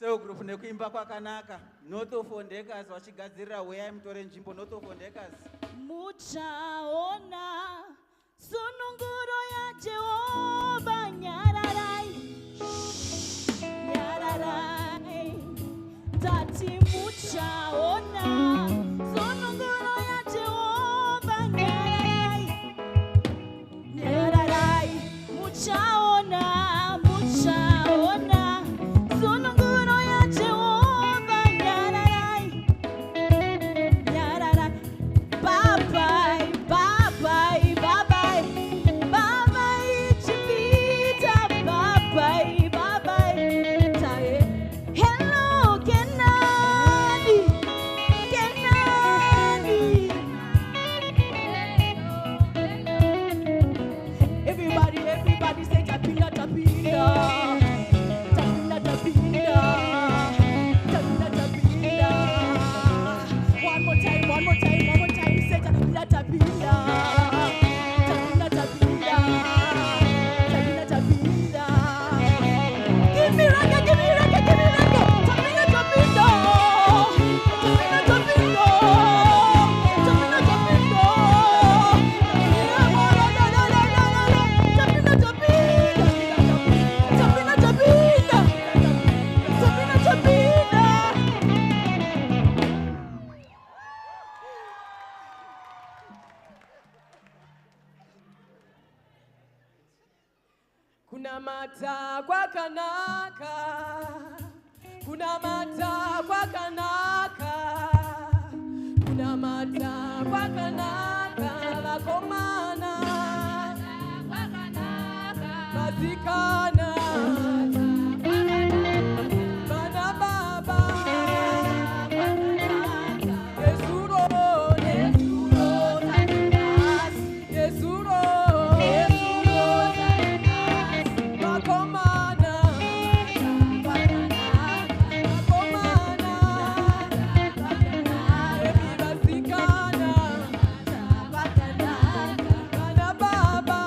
Cell group nekuimba kwakanaka. North of Ondekas vachigadzirira Where Mutore Nzvimbo North of Ondekas. Muchaona sununguro ya Jehova nyararai. Nyararai. Tati muchaona sununguro ya Jehova nyararai. Nyararai. Muchaona sununguro ya Jehova nyararai. Nyararai. Bye-bye, bye-bye, bye-bye. Bye-bye, Chipita. Bye-bye, bye-bye. Tae. Hello, Kenani. Kenani. Everybody say tapinda, tapinda. Tapinda, tapinda. Tapinda, tapinda. One more time, one more time, one more time. Say tapinda, tapinda. Tapinda, tapinda. Tapinda, tapinda. Give me reggae, give me reggae, give me reggae. Tapinda, tapinda. Tapinda, tapinda. Tapinda, tapinda. Tapinda, tapinda. Tapinda, tapinda. Tapinda, tapinda. Kuna mata kwa kanaka, kuna mata kwa kanaka, kuna mata kwa kanaka, vakomana, vazikana, vana baba, Yesuro, Yesuro, Yesuro, vakomana, vakomana, vazikana, vana baba,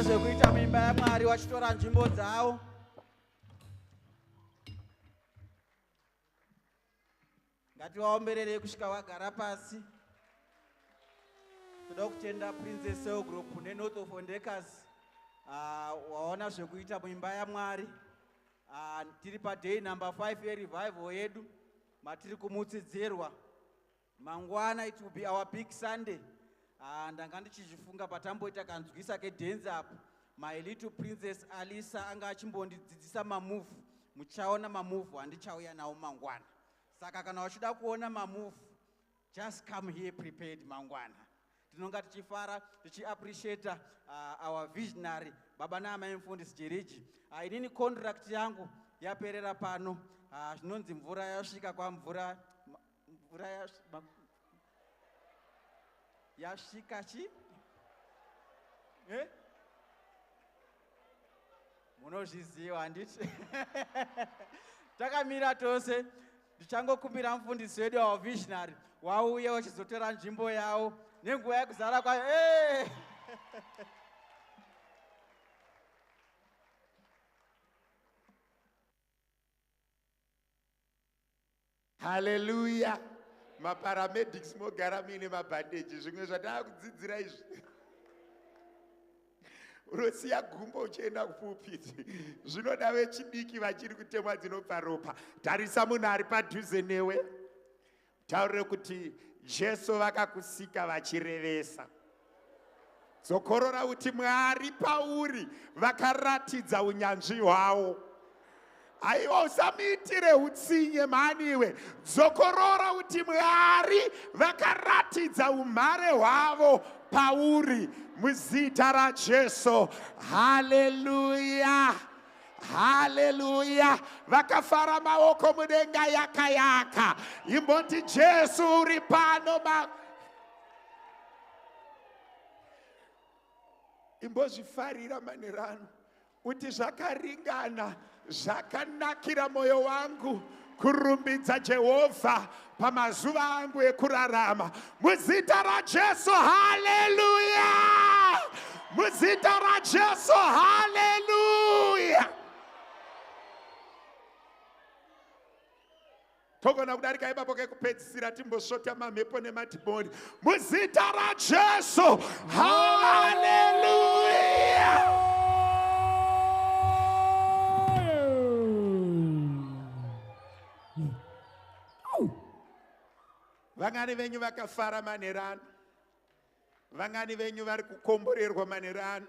vaona zvekuita muimba yaMwari vachitora nzvimbo dzavo. Ngativaomberere kusvika vagara pasi. Toda kutenda Princess Cell Group neNorth of Ondecas waona zvekuita muimba yaMwari. Tiri paday number 5 yerevival yedu matiri kumutsidzirwa. Mangwana it will be our big Sunday. Ndanga ndichizvifunga patamboita kanzwisa kedance up. My little princess Alisa anga achimbondidzidzisa mamove. Muchaona mamove handichauya nawo mangwana. Saka kana uchida kuona mamove, just come here prepared mangwana. Tinonga tichifara tichiappreciate our visionary baba naamai mufundisi Jiriji. Inini contract yangu yaperera pano. Zvinonzi mvura yasvika kwa mvura yasvika chi? Munozviziva handiti? Takamira tose ndichangokumbira mufundisi wedu wa visionary wauye wachizotora nzvimbo yawo nenguva yekuzara kwayo. Hallelujah. Maparamedics mogara mine mabhandeji zvimwe zvatava kudzidzira izvi. Unosiya gumbo uchienda kupupiti. Zvinoda vechidiki vachiri kutemwa dzinobva ropa. Tarisa munhu ari padhuze newe. Taurire kuti Jesu vakakusika vachirevesa. Dzokorora kuti Mwari pauri vakaratidza unyanzvi hwavo. Aiwa usamuitire utsinye maniwe. Dzokorora kuti Mwari vakaratidza umhare hwavo pauri muzita raJesu. Hallelujah. Hallelujah. Vakafara maoko mudenga yaka. Imboti Jesu uri pano imbozvifarira manerano. Uti zvakaringana zvakanakira moyo wangu kurumbidza Jehovha pamazuva angu ekurarama muzita raJesu. Hallelujah. Muzita raJesu. Hallelujah. Togona kudarika ipapo kekupedzisira timbosvota mamhepo nemadhimoni muzita raJesu. Hallelujah. Vangani venyu vakafara manerano. Vangani venyu vari kukomborerwa manerano.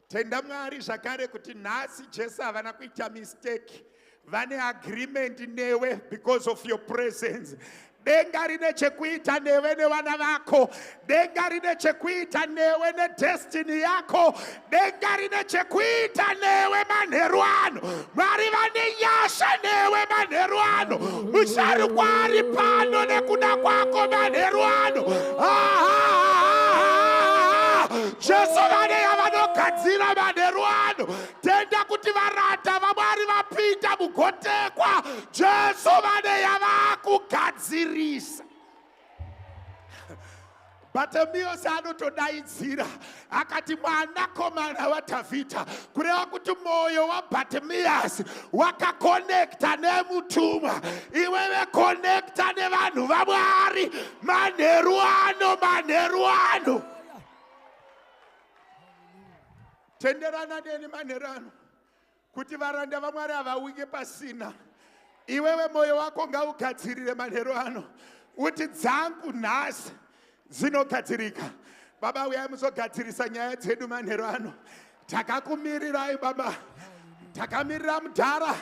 Tenda Mwari zvakare kuti nhasi Jesu havana kuita mistake. Vane agreement newe because of your presence. Denga rine chekuita newe nevana vako. Denga rine chekuita newe nedestiny yako. Denga rine chekuita newe manheru ano. Mwari vane nyasha newe manheru ano. Musharukwa ari pano nekuda kwako manheru ano. Jesu vane yavanogadzira manheru ano. Tenda kuti varata vaMwari vapinda mugotekwa. Jesu vane yavakugadzirisa. Bartimaeus anotodaidzira akati mwanakomana waDhavhidha, kureva kuti mwoyo waBartimaeus wakakonekta nemutumwa. Iwewe konekta nevanhu vaMwari manheru ano. Tenderana neni manherano kuti varanda vaMwari havauye pasina. Iwewe moyo wako ngaugadzirire manheru ano. Uti dzangu nhasi dzinogadzirika. Baba uyai muzogadzirisa nyaya dzedu manheru ano. Takakumirirai baba. Takamirira mudhara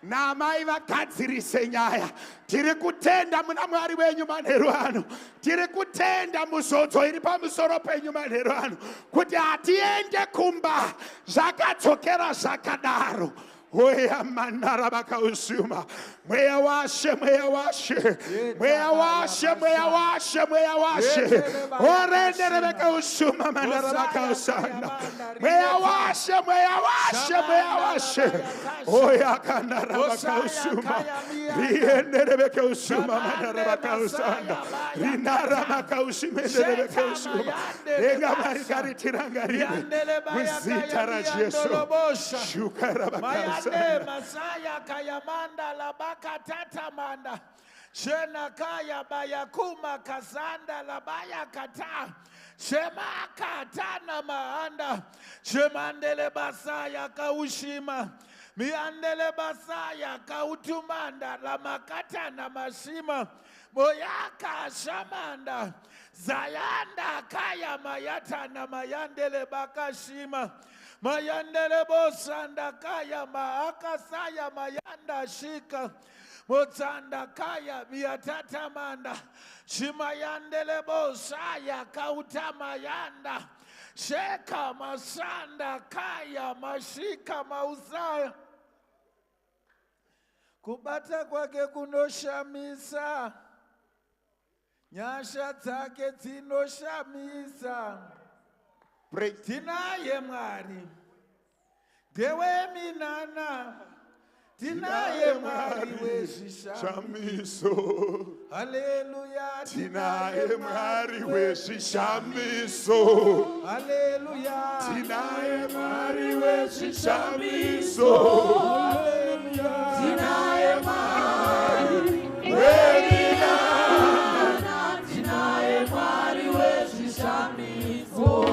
naamai vagadzirise nyaya. Tiri kutenda muna Mwari wenyu manheru ano. Tiri kutenda muzodzo iri pamusoro penyu manheru ano. Kuti hatiende kumba zvakadzokera zvakadaro. Oya manara vakausuma. Mweya washe, mweya washe, mweya washe, mweya washe, mweya washe. Orende rebeka usuma mandara bakausana. Mweya washe, mweya washe, mweya washe. Oya kanara bakausuma. Riende rebeka usuma mandara bakausana. Rinara bakausumende rebeka usuma. Ega marikari tirangari. Muzita ra Yesu. Shukara bakausana. Masaya kayamanda labaka tata manda shena kaya bayakuma kazanda labaya kata shema katana maanda shemandele basaya kaushima miandele basaya kautumanda la makata na mashima moyaka shamanda zayanda kaya mayata na mayandele bakashima mayandele bosanda kaya maaka saya mayanda shika motsanda kaya biatata manda shimayandele bosaya kauta mayanda sheka masanda kaya mashika mausaya kubata kwake kunoshamisa nyasha dzake dzinoshamisa tinaye Mwari ndewe minana tinaye Mwari wezvishamiso haleluya tinaye Mwari wezvishamiso haleluya tinaye Mwari wezvishamiso haleluya tinaye Mwari weminana tinaye Mwari wezvishamiso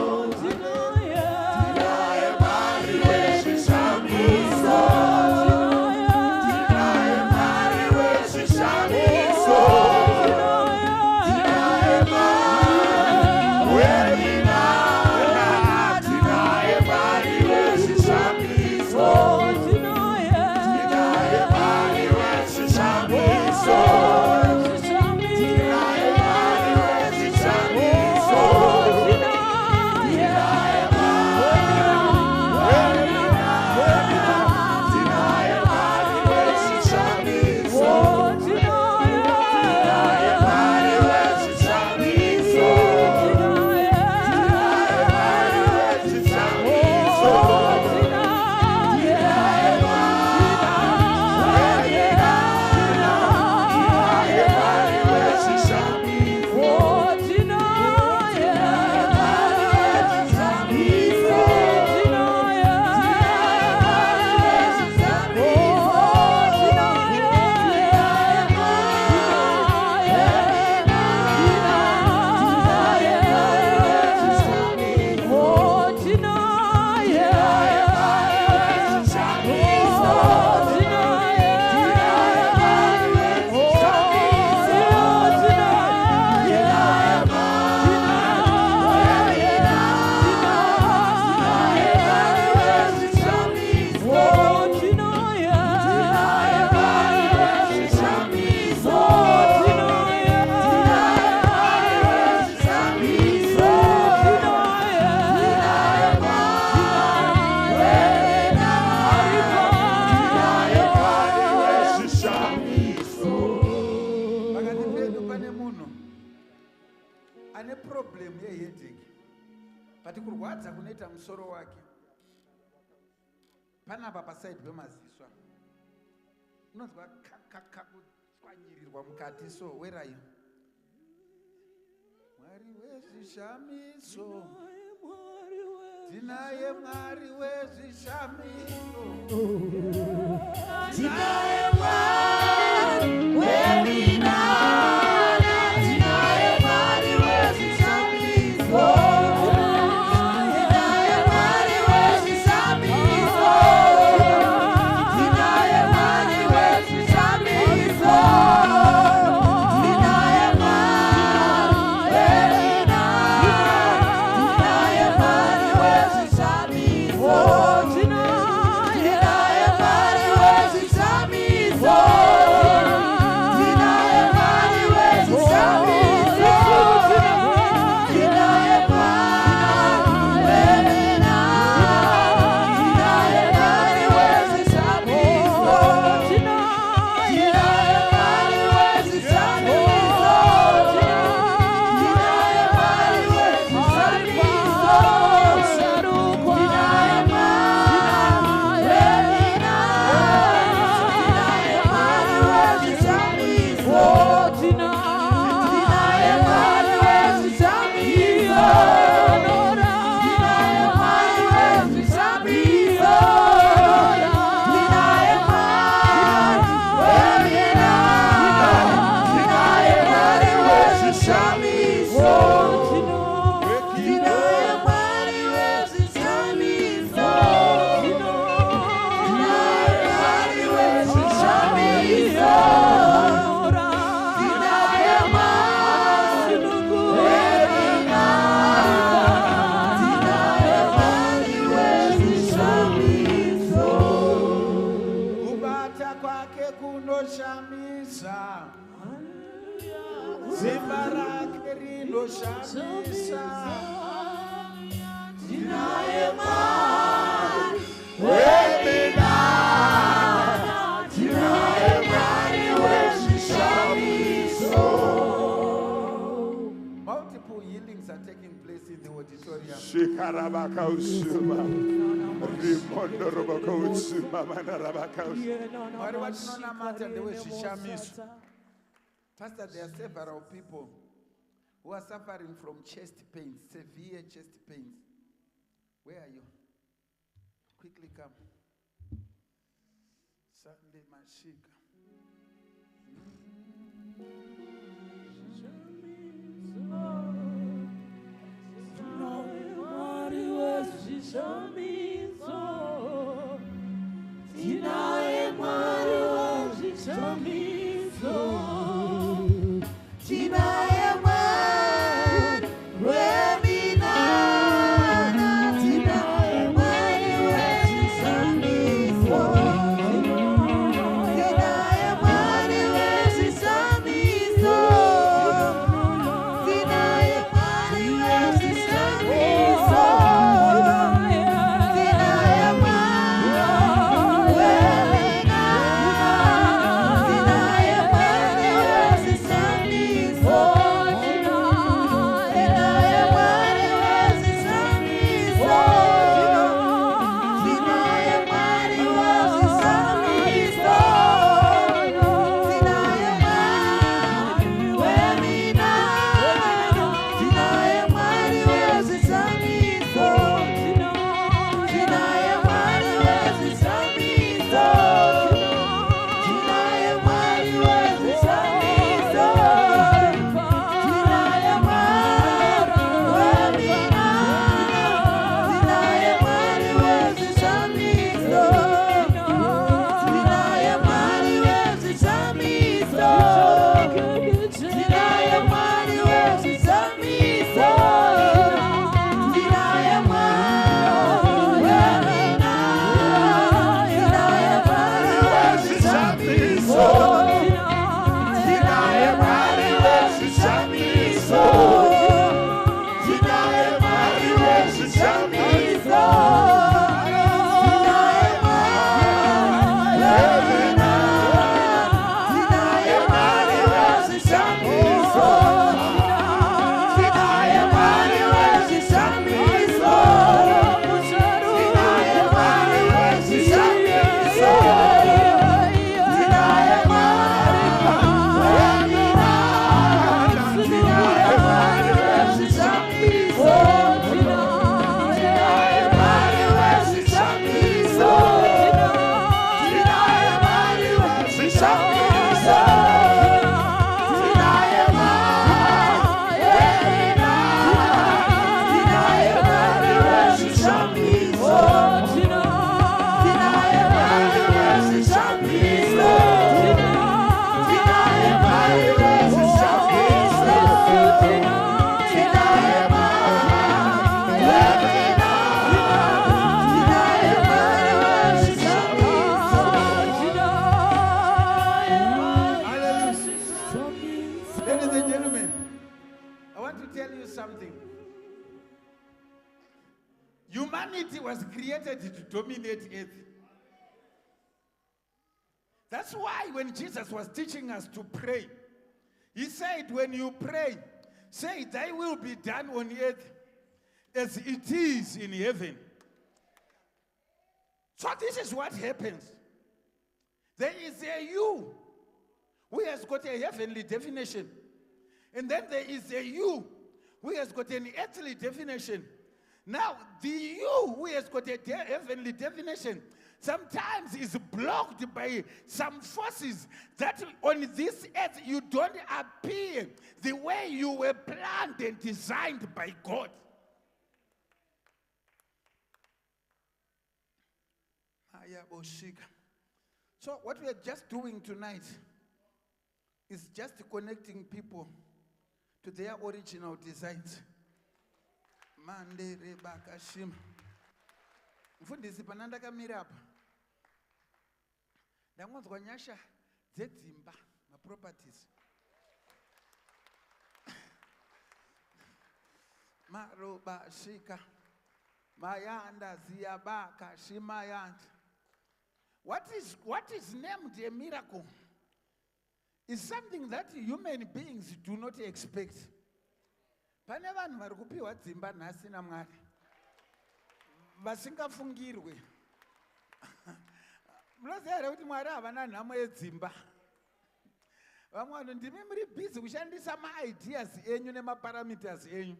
kurwadza kunoita musoro wake panapa pasaidi pemaziswa unonzwa kutsvanyirirwa mukati so where are you Mwari wezvishamiso tinaye Mwari wezvishamiso tinaye Mwari weminana tinaye Mwari wezvishamiso Tinaye Mwari wezvishamiso rinoshamisa, simba rake rinoshamisa. Tinaye Mwari webinara, tinaye Mwari wezvishamiso. Multiple healings are taking place in the auditorium. Shikarabaka usuma. Rimondo robaka usuma manarabaka usuma. Mwari watinonamata ndewezvishamiso. Pastor, there are several people who are suffering from chest pains, severe chest pains. Where are you? Quickly come. Sunday Mashika. Tinaye Mwari wezvishamiso. Tinaye Mwari weminara, tinaye Mwari wezvishamiso. Tinaye Mwari wezvishamiso. Tinaye Mwari wezvishamiso. Tinaye Mwari Humanity was created to dominate earth. That's why when Jesus was teaching us to pray, he said, when you pray, say, thy will be done on earth as it is in heaven. So this is what happens. There is a you who has got a heavenly definition. And then there is a you who has got an earthly definition. Now, the you who has got a heavenly definition sometimes is blocked by some forces that on this earth you don't appear the way you were planned and designed by God. So what we are just doing tonight is just connecting people to their original designs. Mande rebaka shima. Mfundisi pananda kamira apa. Ndamwanzwa nyasha dzedzimba, maproperties. Maroba shika, mayanda ziyabaka shimayanda. What is named a miracle is something that human beings do not expect. Pane vanhu vari kupiwa dzimba nhasi naMwari vasingafungirwe. Munoziva here kuti Mwari havana nhamo yedzimba. Vamwe vanhu ndimi muri busy kushandisa ma-ideas enyu nema-parameters enyu.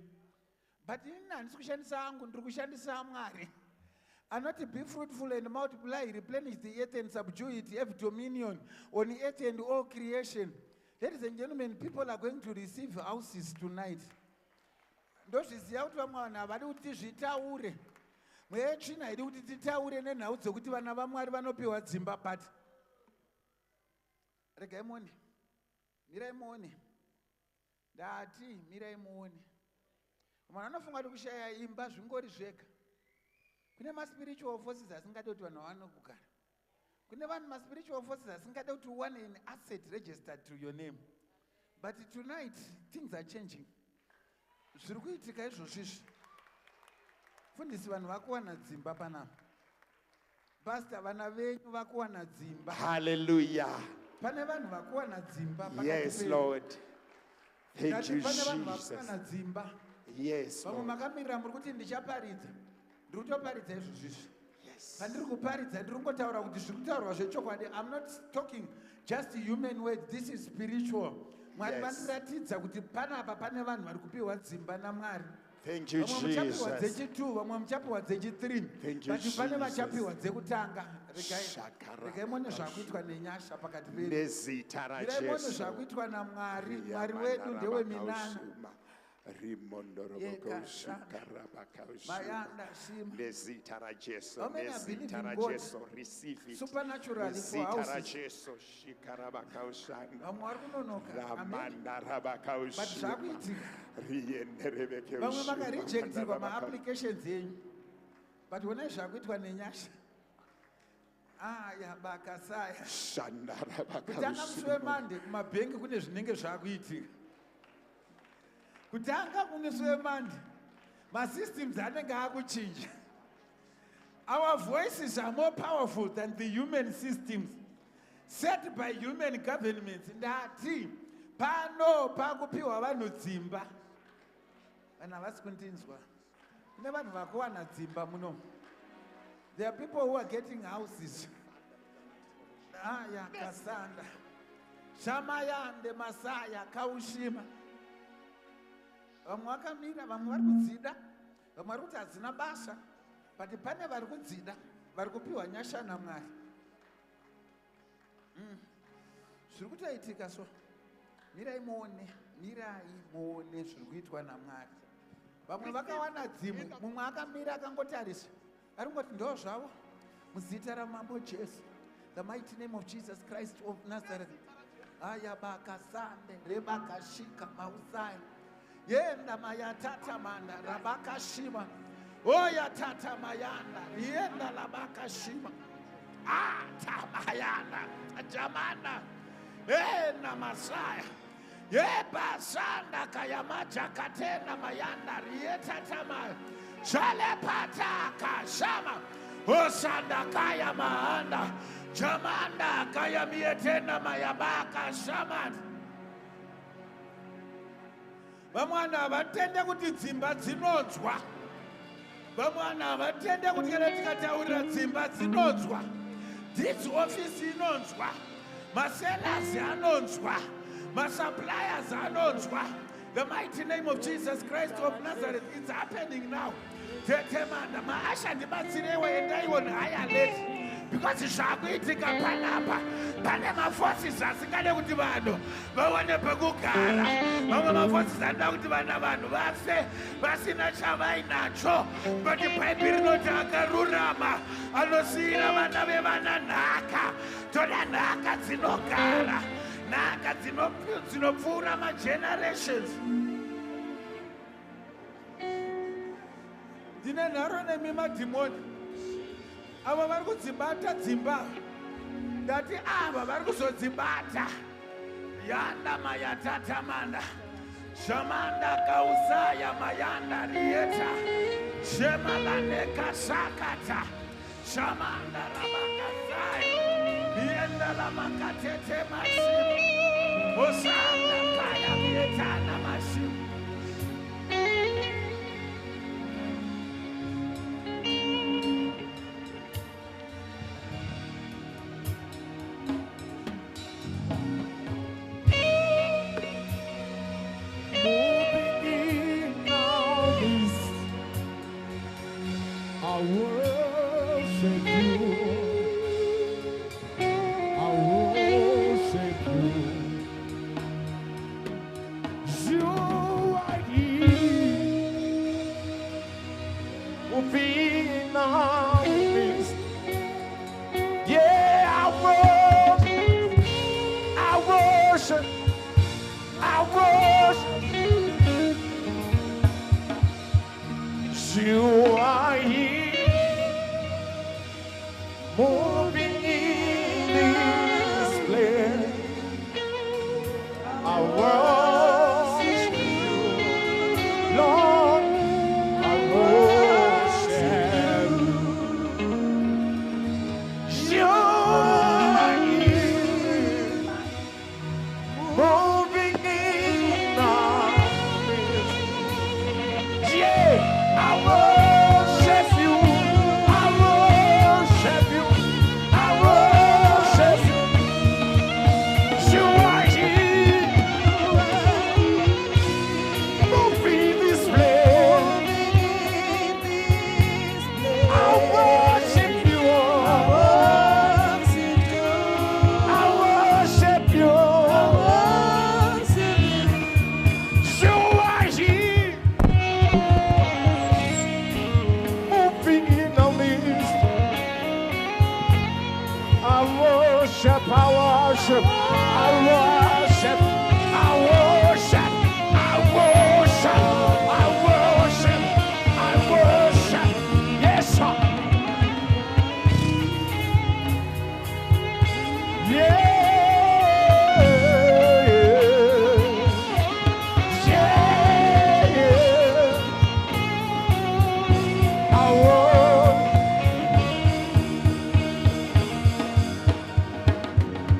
But ini handisi kushandisa angu, ndiri kushandisa Mwari. Anoti be fruitful and multiply, replenish the earth and subdue it, have dominion on the earth and all creation. Ladies and gentlemen, people are going to receive houses tonight. Ndozviziva kuti vamwe vanhu havadi kuti zvitaure. Mweya yetsvina haidi kuti titaure nenhau dzokuti vana vaMwari vanopiwa dzimba, but regai muone, mirai muone, ndati mirai muone. Munhu anofunga kuti kushaya imba zvingori zvega. Kune ma-spiritual forces asingade kuti vanhu vawane kugara. Kune vanhu ma-spiritual forces asingade kuti uwane an asset registered to your name. But tonight, things are changing. Zviri kuitika izvozvo izvi. Fundisi vanhu vakuwana dzimba panapa. Pastor vana venyu vakuwana dzimba. Hallelujah. Pane vanhu vakuwana dzimba pakati Yes, penyu. Lord. Thank Ndati you, pane vanhu Jesus. vakuwana dzimba. Yes, Vamwe Lord. makamirira muri kuti ndichaparidza. Ndiri kutoparidza izvozvo izvi. Yes. Pandiri kuparidza ndiri kungotaura kuti zviri kutaurwa zvechokwadi. I'm not talking just human words, this is spiritual. Mwari Yes. vandiratidza kuti panapa pane vanhu vari kupiwa dzimba naMwari. Thank you, Vamwe muchapiwa Jesus. dzechi2, vamwe muchapiwa dzechi3. Thank you, But pane Jesus. vachapiwa dzekutanga. Shakara. Regai muone zvakuitwa nenyasha pakati penyu. Nezita Regai muone raJesu. zvakuitwa naMwari. Mwari wedu ndewe minana. Mayanda shima. Nezita raJesu. How many are believing Nezita God raJesu. Receive it. supernaturally for Nezita houses? raJesu. Shikarabakaushanda. Vamwe vari kunonoka. Amen. Ramanda But rabakaushima. zvakuitika. Rienderebeke Vamwe ushima. vakarejectirwa Ramanda ma-applications enyu. But onai zvakuitwa nenyasha. Aya bakasaya. Shanda Kutanga musi rabakaushima. weMonday kumabhengi kune zvinenge zvakuitika. Kutanga kumusi weMonday ma-systems anenge akuchinja. Our voices are more powerful than the human systems set by human governments. Ndati pano pakupiwa vanhu dzimba. Vanhu havasi kundinzwa. Kune vanhu vakuwana dzimba muno. There are people who are getting houses. Aya kasanda. Shamayande masaya kaushima. Vamwe vakamira, vamwe vari kudzida, vamwe vari kuti hadzina basa. But pane vari kudzida, vari kupiwa nyasha naMwari. Zviri kutoitika so. Mirai muone zviri kuitwa naMwari. Vamwe vakawana dzimwe, mumwe akamira akangotarisa. Ari kungoti ndo zvavo. Muzita raMambo Jesu. The mighty name of Jesus Christ of Nazareth. Aya bakasande, rebakashika mausai. Yenda mayatata manda, rabakashima. Oya tata mayanda, yenda labakashima. Tamayanda, jamanda. Ena masaya. Yeba sanda kayamaja katena mayanda, rieta tamaya. Shale pataka shama. Osanda kaya maanda. Jamanda kaya mietena mayabaka shaman. Vamwana havatende kuti dzimba dzinonzwa. Vamwana havatende kuti kana tikataurira dzimba dzinonzwa. This office inonzwa. Masellers anonzwa. Masuppliers anonzwa. The mighty name of Jesus Christ of Nazareth, it's happening now. Tetemanda maasha ndibatsirewo endaiwo higher late. Because zvakuitika panapa pane maforces asingade kuti vanhu vaone pekugara. Vamwe maforces anoda kuti vanhu vafe vasina chavainacho. But bhaibheri rinoti akarurama anosiyira vana vevana nhaka. Toda nhaka dzinogara, nhaka dzinopfuura magenerations. Ndine nharo nemi madhimoni ava vari kudzimbata dzimba ndati ava vari kuzodzibata yanda mayatatamanda shamanda kausaya mayanda rieta shemalanekasakata shamanda rabakazaya mienda lamakatete masimu osanda kaya mietana masimu. You are here, moving in this place. I worship you, Lord. I worship you. You are here, moving in our midst. Yeah. I worship you, I worship you, I worship you. You are here, moving this place. I worship you, I worship you. You are here. I worship, I worship, I worship, I worship, I worship, I worship. Yes, sir. Yeah, yeah, yeah. I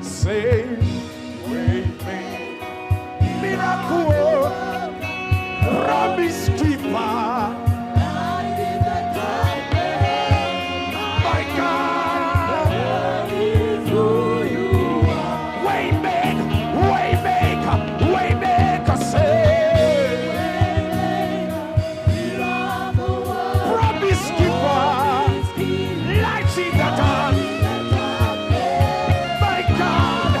say, wait, miracle, promise keeper. My God, way make, say, promise keeper, light in the dark. My God,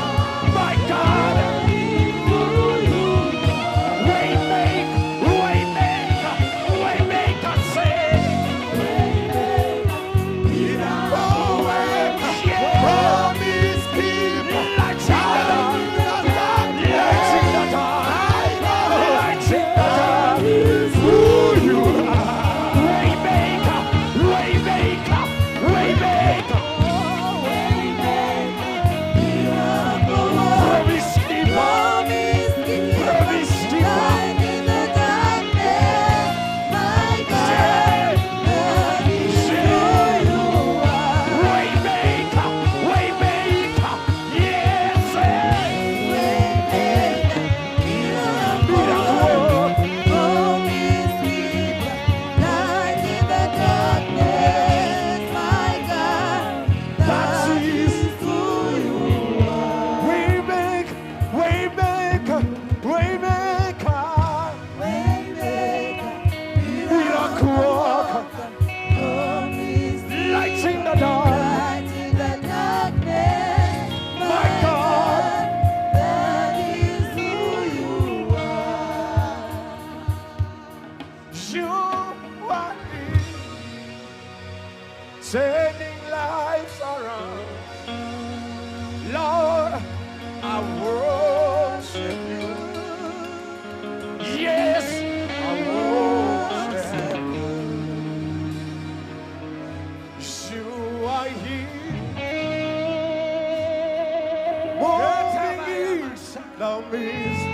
promised.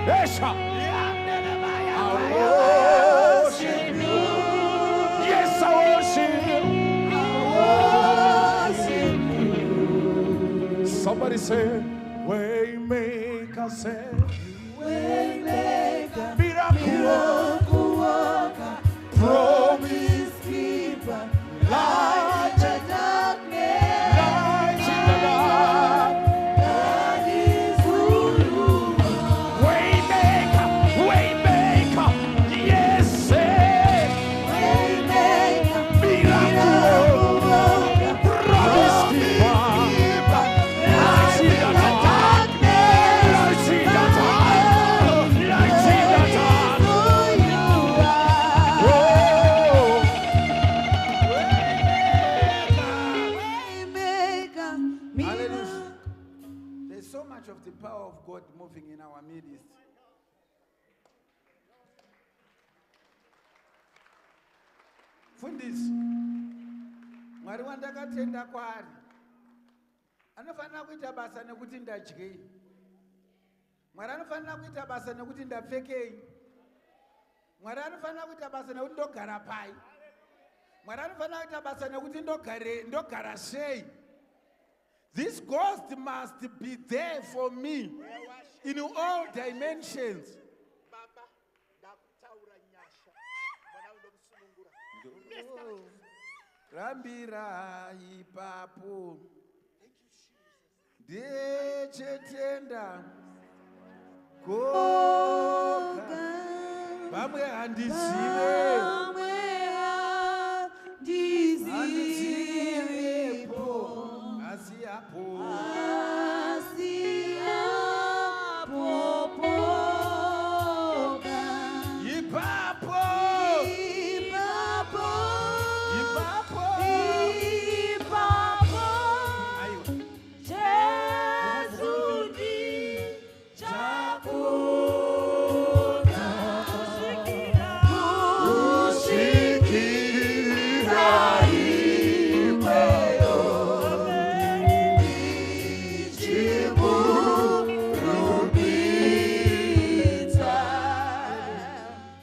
Esha. I worship you. Yes, I worship you. Somebody say, Waymaker, say, Waymaker, miracle, miracle worker, promise, keeper, light, the darkness, light in the dark. that is who you are. Waymaker, waymaker, yes, say, Waymaker, miracle, worker, promise keeper, light in the dark, light in the dark, light in the dark. who you are. Oh, Waymaker, Hallelujah. There's so much of the power of God moving in our midst. Fundisi, Mwari wandakatenda kwari anofanira kuita basa nekuti ndadyei. Mwari anofanira kuita basa nekuti ndapfekei. Mwari anofanira kuita basa nekuti ndogara pai. Mwari anofanira kuita basa nekuti ndogara sei. This ghost must be there for me in all dimensions. Rambira ipapo ndechetenda koga vamwe handizive handizivepo asi apo ipapo aiwa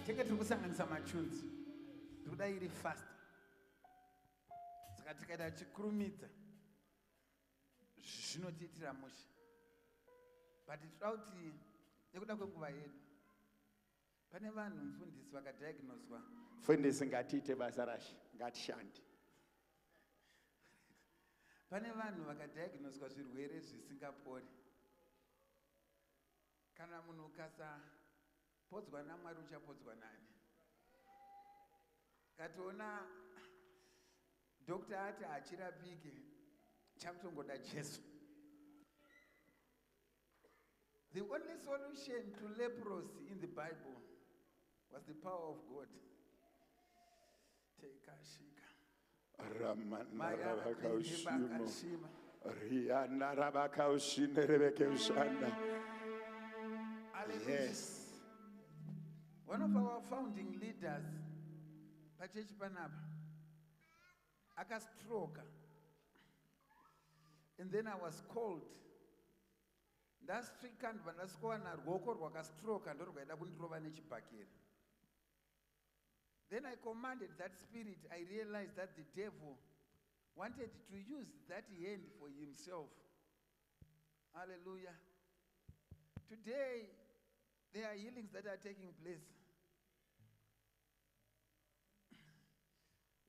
tenge tiri kusanganisa machunzi tiri kuda iri fast saka tikaita chikurumidza zvinotiitira musha but tinoda kuti nekuda kwenguva yedu pane vanhu mufundisi vakadiagnoswa Fundisi ngatiite basa rashi, ngatishande. pane vanhu vakadiagnoswa zvirwere zvisingapori. Kana munhu ukasapodzwa naMwari uchapodzwa nani? Katoona dokta ati hachirapike, chakutongoda Jesu. The only solution to leprosy in the Bible was the power of God. Take a shika. Ramana rabakaushimo. Bakashima. Riana rabakaushine rebeke ushanda. Hallelujah. Yes. One of our founding leaders, Pachechi Panapa, akastroke. And then I was called. Ndastrika ndandasikowa narwoko rwakastroke ndorwakaida kundirova nechibhakeri. Then I commanded that spirit. I realized that the devil wanted to use that hand for himself. Hallelujah. Today, there are healings that are taking place.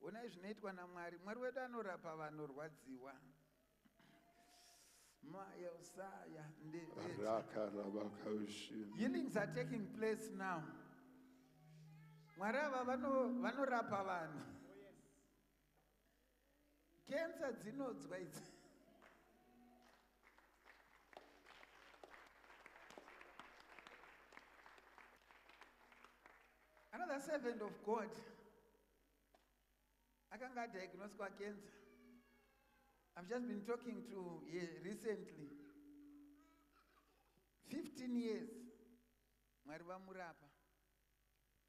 Ona zvinoitwa naMwari. Mwari wedu anorapa vanorwadziwa. Maya Raka rabakaushimo. healings are taking place now. Mwari ava vanorapa vanhu. Cancer dzinodzwa idzi. Another servant of God akanga diagnosed with cancer. I've just been talking to recently. 15 years. Mwari vamurapa.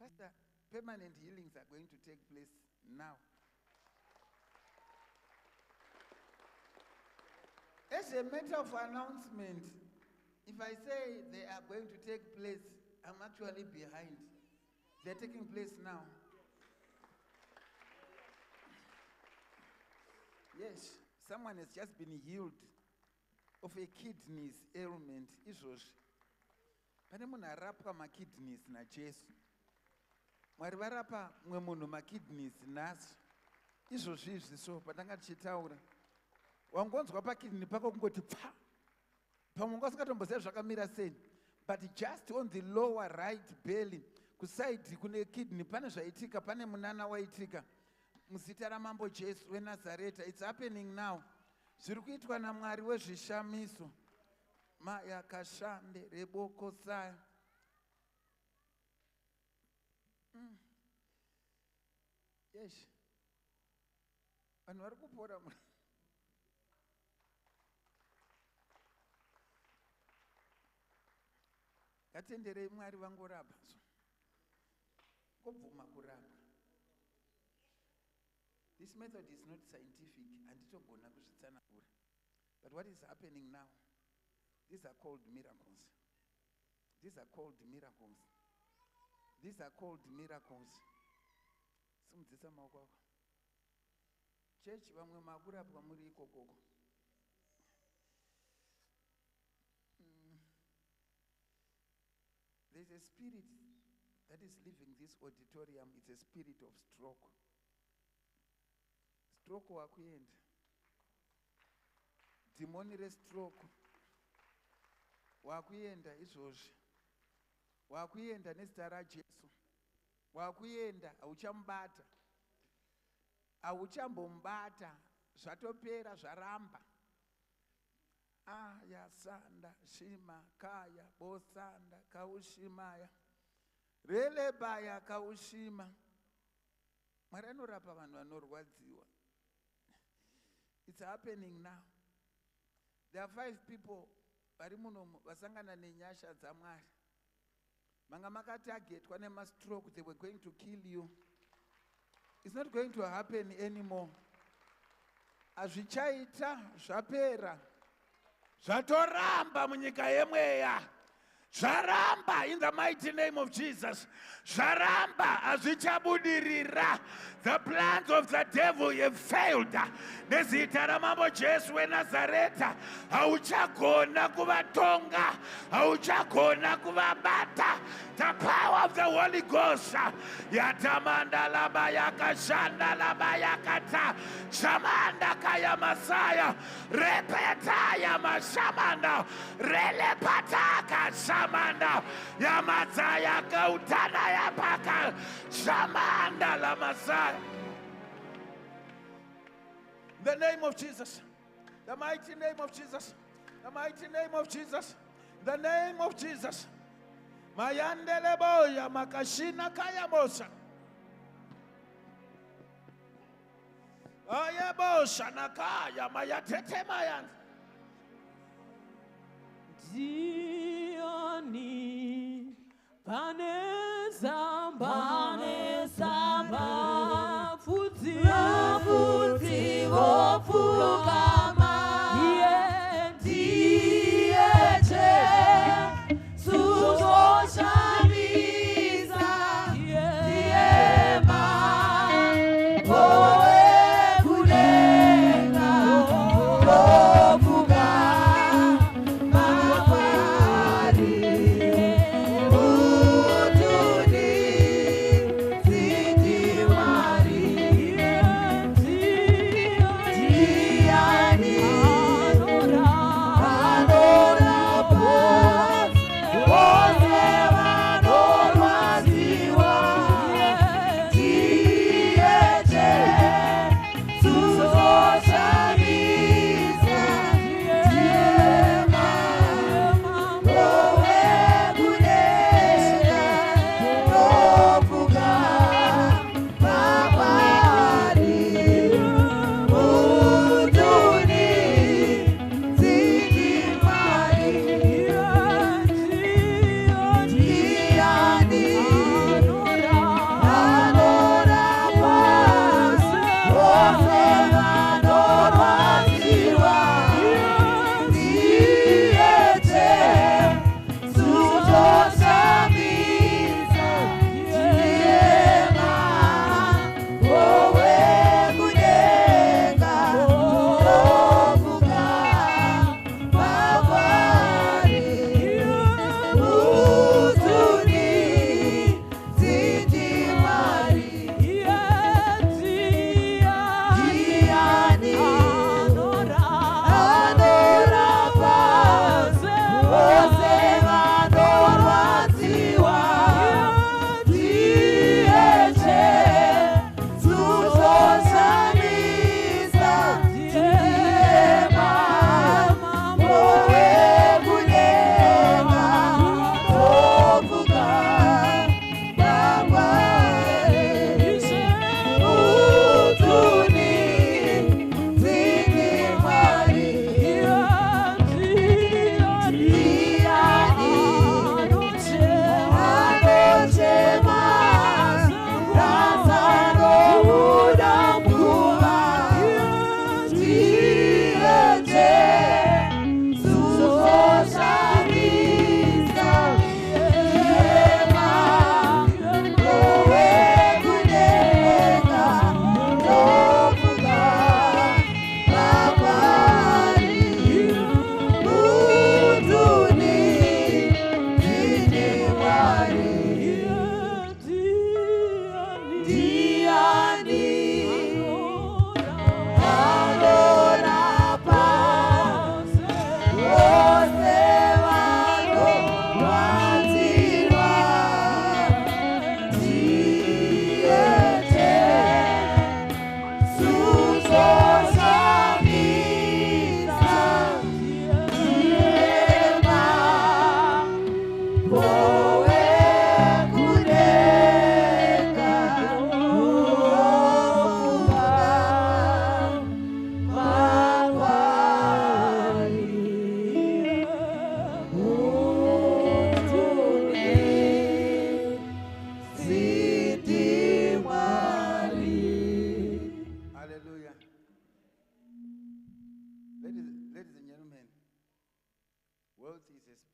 Pastor, permanent healings are going to take place now. As a matter of announcement, if If I say they are going to take place, I'm actually behind. They're taking place now. Yes, someone has just been healed of a kidneys ailment. Izvozvi pane munhu arapwa makidneys naJesu. Mwari varapa mumwe munhu makidneys nhasi. Izvozvi izvi so patanga tichitaura wangonzwa pakidney pako kungoti pfa pamwe usingatombozia zvakamira sei, but just on the lower right belly kusaidi kune kidney pane zvaitika, pane munana waitika. Muzita ramambo Jesu weNazareta, it's happening now. Zviri kuitwa naMwari wezvishamiso. Maya kashande reboko saya. Yes. Vanhu vari kupora. Ngatenderei Mwari vangorapa. Ngobvuma kurapa. This method is not scientific and itogona kuzvitsanangura. But what is happening now? These are called miracles. These are called miracles. These are called miracles. Simudzisa maoko ako. Church vamwe makurapwa muri ikokoko. There's a spirit that is leaving this auditorium. It's a spirit of stroke. Stroke wakuyenda. Demoni restroke. Wakuyenda izvozvi. Wakuyenda nezita raJesu. Wakuyenda auchambata. Auchambombata. Zvatopera zvaramba. Aya sanda shima kaya bosanda kaushimaya. Relebaya kaushima. Mwari anorapa vanhu vanorwadziwa. It's happening now. There are 5 people vari muno vasangana nenyasha dzaMwari. Manga makatargetwa nemastroke, they were going to kill you. It's not going to happen anymore. Azvichaita zvapera. Zvatoramba munyika yemweya. Zvaramba in the mighty name of Jesus. Zvaramba azvichabudirira. The plans of the devil have failed. Nezita ramambo Jesu weNazareta, hauchagona kuvatonga, hauchagona kuvabata. The power of the Holy Ghost. Yatamanda labayaka shanda labayakata. Shamanda kaya masaya. Repeta ya mashamanda. Relepataka shamanda. Yamataya kautana ya paka. Shamanda la masaya. The name of Jesus. The mighty name of Jesus. The mighty name of Jesus. The name of Jesus. Mayandele boya makashina kaya bosa. Aya bosa nakaya mayatete mayan. Dioni Panesamba Futi Vofukama Diete Suzoshamiza Diema Oe Kunenga Ofuga Mapari Utuni Sitiwari Dia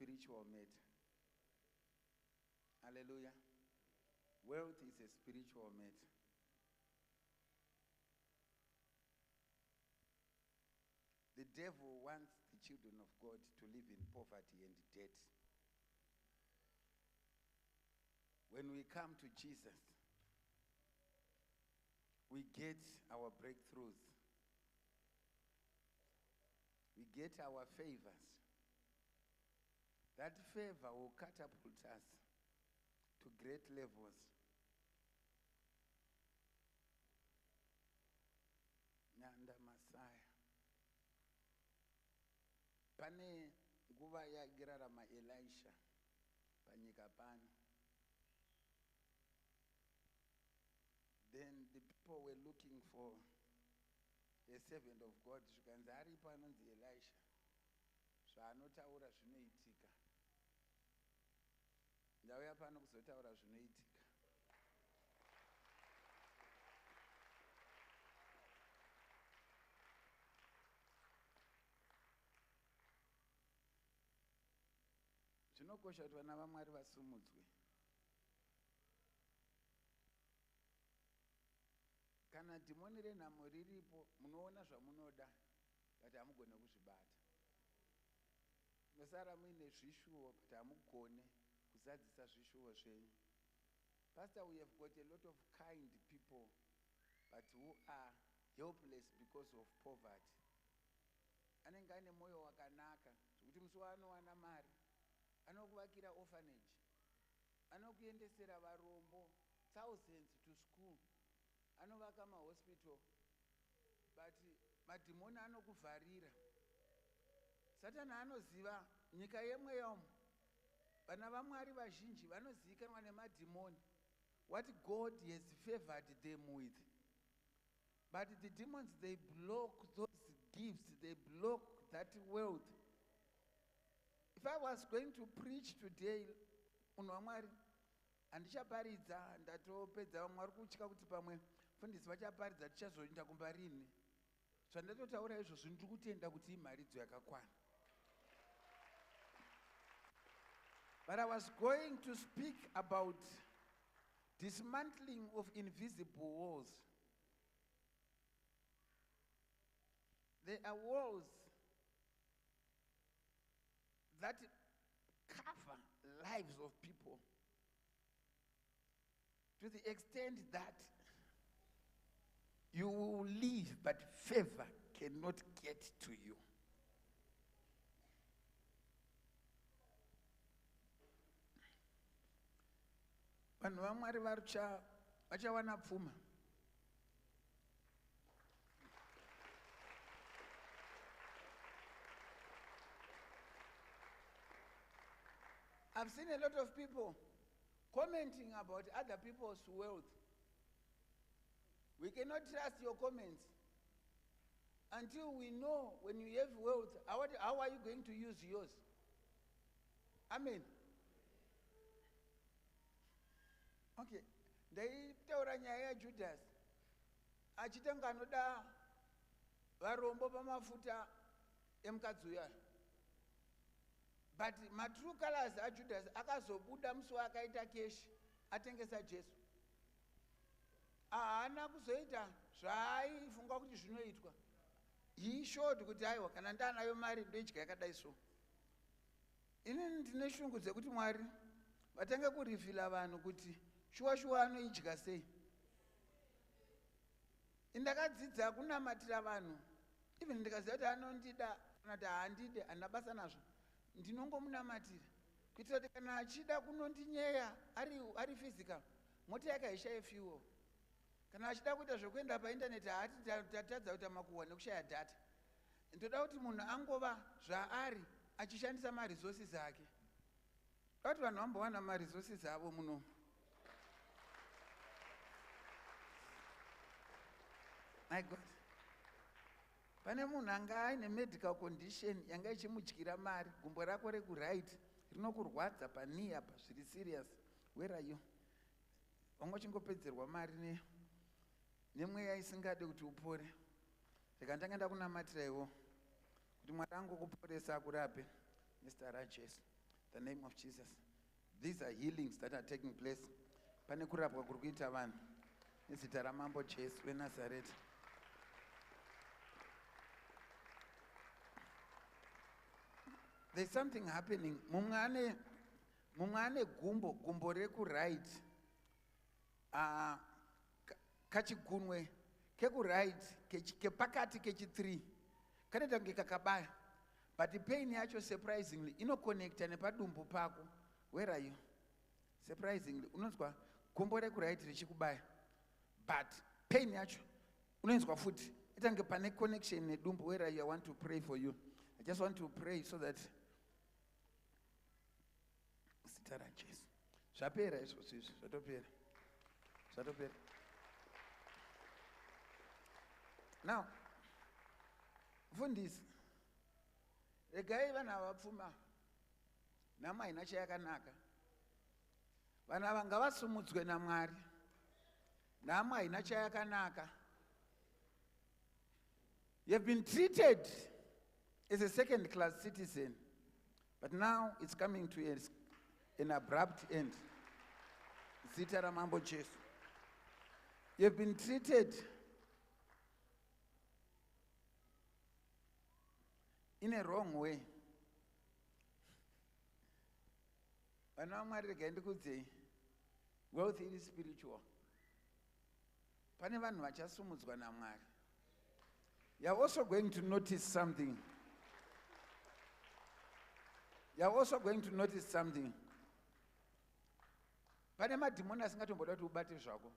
spiritual matter. Hallelujah. Wealth is a spiritual matter. The devil wants the children of God to live in poverty and debt. When we come to Jesus, we get our breakthroughs. We get our favors. That favor will catapult us to great levels. Nyanda Messiah. Pane nguva yagirarama Elisha panyika pano. Then the people were looking for a servant of God. Zvikanzi aripo anonzi Elisha. Zvaanotaura zvinoitika. Ndauya pano kuzotaura zvinoitika. Zvinokosha kuti vana vaMwari vasumudzwe. Kana dhimoni renhamo riripo, munoona zvamunoda, but hamugone kuzvibata. Musara muine zvishuwo, but hamugone kuzadzisa zvishuwo zvenyu. Pastor, we have got a lot of kind people, but who are helpless because of poverty. Anenge ane moyo wakanaka, zvekuti musi waanowana mari, anokuvakira orphanage, anokuendesera varombo thousands to school, anovaka mahospital, but madhimoni anokuvharira. Satani anoziva nyika yemweya umu, vana vaMwari vazhinji vanozivikanwa nemadhimoni, what God has favored them with. But the demons, they block those gifts, they block that wealth. If I was going to preach today, munhu waMwari, handichaparidza ndatopedza vamwe vari kutya kuti pamwe fundisi vachaparidza tichazoenda kumba rini. Zvandatotaura izvozvo ndiri kutenda kuti imharidzo yakakwana. But I was going to speak about dismantling of invisible walls. There are walls that cover lives of people to the extent that you will live, but favor cannot get to you. Vanhu vaMwari vachawana pfuma. I've seen a lot of people commenting about other people's wealth. We cannot trust your comments until we know when you have wealth, how are you going to use yours? Amen. Okay. Ndaitaura nyaya yaJudas. Achitanga anoda varombo pamafuta emukadzi uya. But my true colors aJudas akazobuda musi wakaita keshi atengesa Jesu. Haana kuzoita zvaaifunga kuti zvinoitwa. He showed kuti aiwa kana ndanayo mari ndoidya yakadai so. Inini ndine shungu dzekuti Mwari vatange kurivhila vanhu kuti shuwa anoidya sei. Indakadzidza kunamatira vanhu. Even ndikaziva kuti anondida kana kuti haandide handina basa nazvo. Ndinongomunamatira kuitira kuti kana achida kunondinyeya ari physical, mota yake haishaye fuel. Kana achida kuita zvokuenda paindaneti haati tatadza kuita makuhwa nekushaya data. Ndoda kuti munhu angova zvaari achishandisa maresources ake. Kuti vanhu vambowana maresources avo muno. My God. Pane munhu anga aine medical condition yanga ichimudyira mari, gumbo rako rekuright rinokurwadza pani apa zviri serious. Where are you? Wanga uchingopedzerwa mari nemweya isingade kuti upore. Ndikandanga ndakunamatira iwo kuti Mwari angokuporesa akurape nezita raJesu. The name of Jesus. These are healings that are taking place. Pane kurapwa kuri kuita vanhu nezita ramambo Jesu weNazareth. There's something happening. Mumwe ane gumbo reku-right. Kachigunwe keku-right kepakati kechi-3 kanoita kunge kakabaya, but pain yacho surprisingly inoconnecta nepadumbu pako. Where are you? Surprisingly unonzwa gumbo reku-right richikubaya, but pain yacho unoinzwa futi itange pane connection nedumbu. Where are you? I want to pray for you. I just want to pray so that zita raJesu zvapera izvozvo izvi zvatopera. Now mfundisi, regai vana vapfuma nhama haina chayakanaka. Vana ava ngavasumudzwe naMwari. Nhama haina chayakanaka. You have been treated as a second-class citizen, but now it's coming to an abrupt end. Zita ramambo Jesu. You have been treated in a wrong way. Vana vaMwari regai ndikuudzei, wealth is spiritual. Pane vanhu vachasumudzwa naMwari. You're also going to notice something. You're also going to notice something. Pane madhimoni asingatomboda kuti ubate zvako.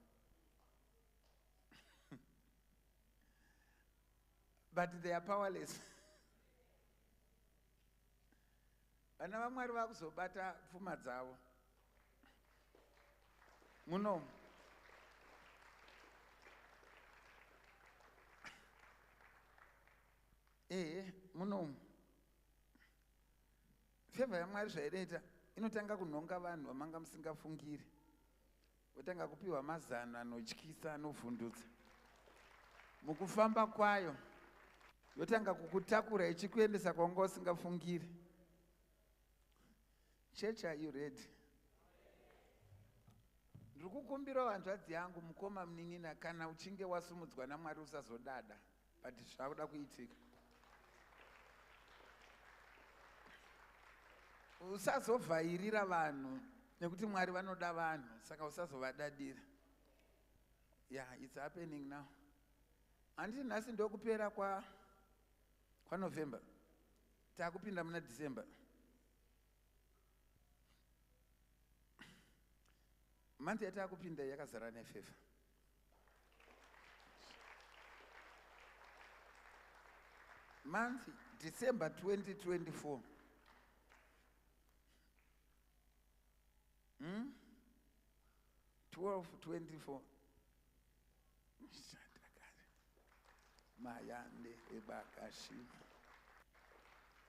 But they are powerless. Vana vaMwari vakuzobata pfuma dzavo. Muno. Muno. Favor yaMwari zvainoita inotanga kunhonga vanhu vamanga musingafungiri. Wotanga kupiwa mazano anotyisa anovhundutsa. Mukufamba kwayo yotanga kukutakura ichikuendesa kwanga usingafungiri. Church, are you ready? Ndiri kukumbira hanzvadzi yangu mukoma munin'ina, kana uchinge wasumudzwa naMwari usazodada, but zvakuda kuitika. Usazovhairira vanhu nekuti Mwari vanoda vanhu, saka usazovadadira. Yeah, it's happening now. Handiti nhasi ndokupera kwaNovember. Takupinda muna December. Month yatakupinda yakazara nefefa. Month December 2024. 12/24. Mayande ebakashima.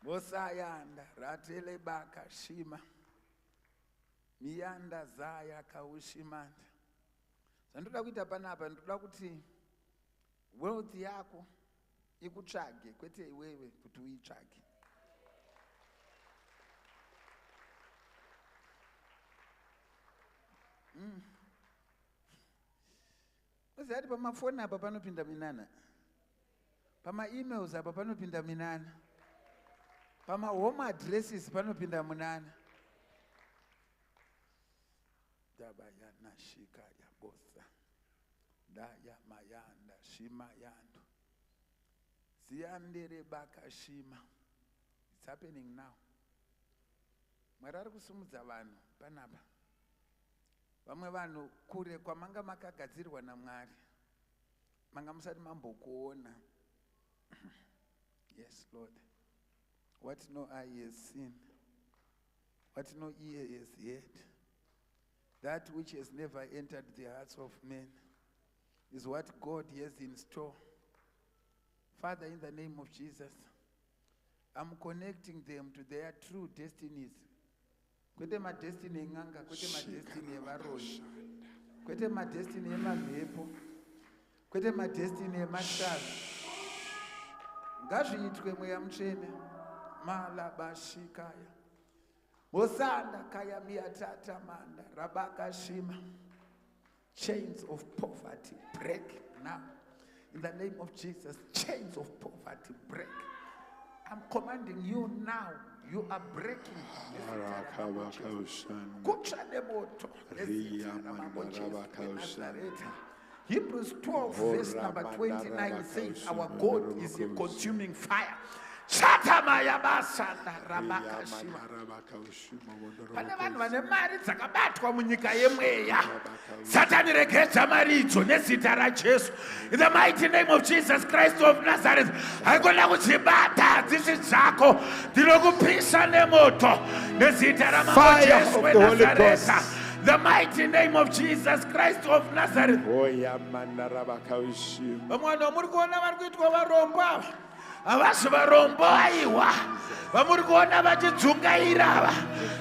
Bosayanda ratele bakashima. Miyanda zaya kaushimanda. Zandoda kuita panapa, ndoda kuti wealth yako ikutsvage kwete iwewe kuti uitsvage. Uzati pamafoni apa panopinda minana. Pama-emails apa panopinda minana. Pama-home addresses panopinda munana. Dabaya nashika ya bosa. Daya mayanda shima yando. Ziyandere baka shima. It's happening now. Mwari ari kusumudza vanhu panapa. Vamwe vanhu kure kwamanga makagadzirwa naMwari, manga musati mambokuona. Yes, Lord. What no eye has seen, what no ear has heard, that which has never entered the hearts of men, is what God has in store. Father, in the name of Jesus, I'm connecting them to their true destinies. Kwete madestiny enganga, kwete madestiny evaroni, kwete madestiny emamhepo, kwete madestiny emashavi. Ngazviitwe mweya mutsvene, malabashikaya. Hosanda kayamia tata manda rabaka shima. Chains of poverty break now. In the name of Jesus, chains of poverty break. I'm commanding you now. You are breaking. Hebrews 12 verse number 29 says our God is a consuming fire. Shatamaya basanda rabakashima. Pane vanhu vane mari dzakabatwa munyika yemweya. Satani regedza maridzo nezita raJesu. In the mighty name of Jesus Christ of Nazareth. Haigona kudzibata dzisi dzako. Ndinokupisa nemoto nezita raJesu weNazareta. The mighty name of Jesus Christ of Nazareth. Vamwana muri kuona vari kuitwa varombo. Avasi varombo aiwa. Vamuri kuona vachidzungaira ava.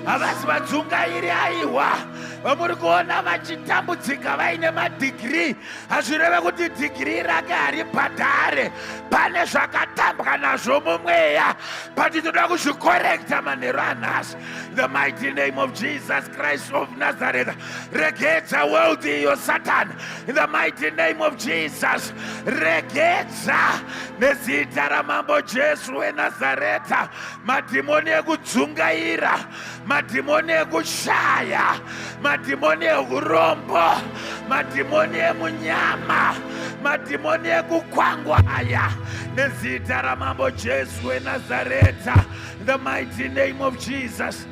Avasi vadzungairi aiwa. Vamuri kuona vachitambudzika vaine madigiri. Hazvireve kuti digiri rake haribhadhare. Pane zvakatambwa nazvo mumweya. But tinoda kuzvikorekta manheru anhasi. In the mighty name of Jesus Christ of Nazareth. Regedza world iyo Satan. In the mighty name of Jesus. Regedza nezita ramambo Jesu weNazareta. Madhimoni ekudzungaira, madhimoni ekushaya, madhimoni ekurombo, madhimoni emunyama, madhimoni ekukwangwaya, nezita ramambo Jesu weNazareta, in the mighty name of Jesus.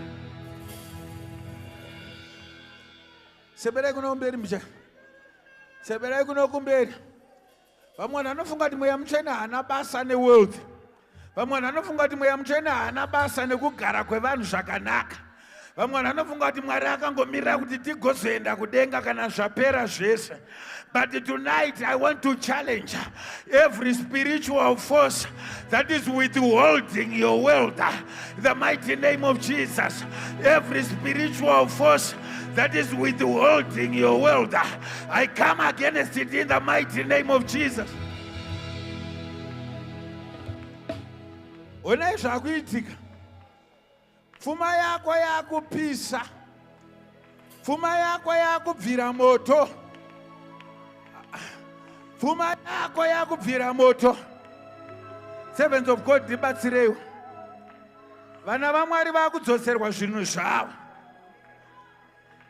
Seberai kuno kumberi mje. Seberai kuno kumberi. Vamwe vanofunga kuti mweya mutsvene hana basa neworld. Vamwe vanofunga kuti mweya mutsvene hana basa nekugara kwevanhu zvakanaka. Vamwe vanofunga kuti Mwari akangomirira kuti tigozoenda kudenga kana zvapera zvese. But tonight I want to challenge every spiritual force that is withholding your world. In the mighty name of Jesus, every spiritual force that is withholding your world, I come against it in the mighty name of Jesus. Onai zvakuitika. Pfuma yako yakupisa. Pfuma yako yakubvira moto. Pfuma yako yakubvira moto. Servants of God dibatsirewo. Vana vaMwari vakudzoserwa zvinhu zvavo.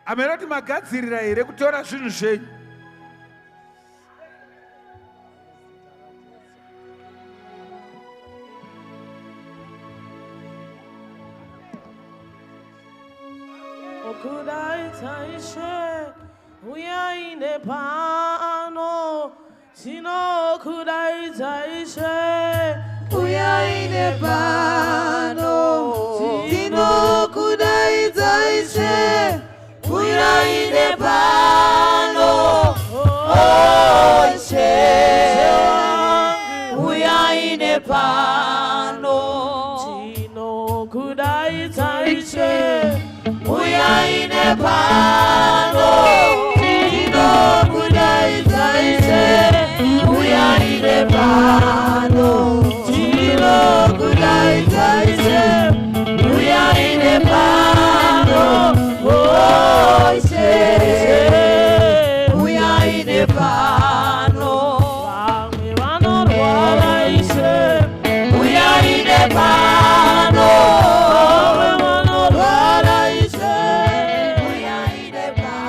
Ameroti magadzirira here kutora zvinhu zvenyu. Kudai uyaine pano sino kudai uyaine pano sino kudai uyaine pano uyaine pano sino kudai uyaine pano sino kudai uyaine pano sino kudai uyaine pano uyaine pano vamwe vanorwara uyaine pano vamwe vanorwara uyaine pano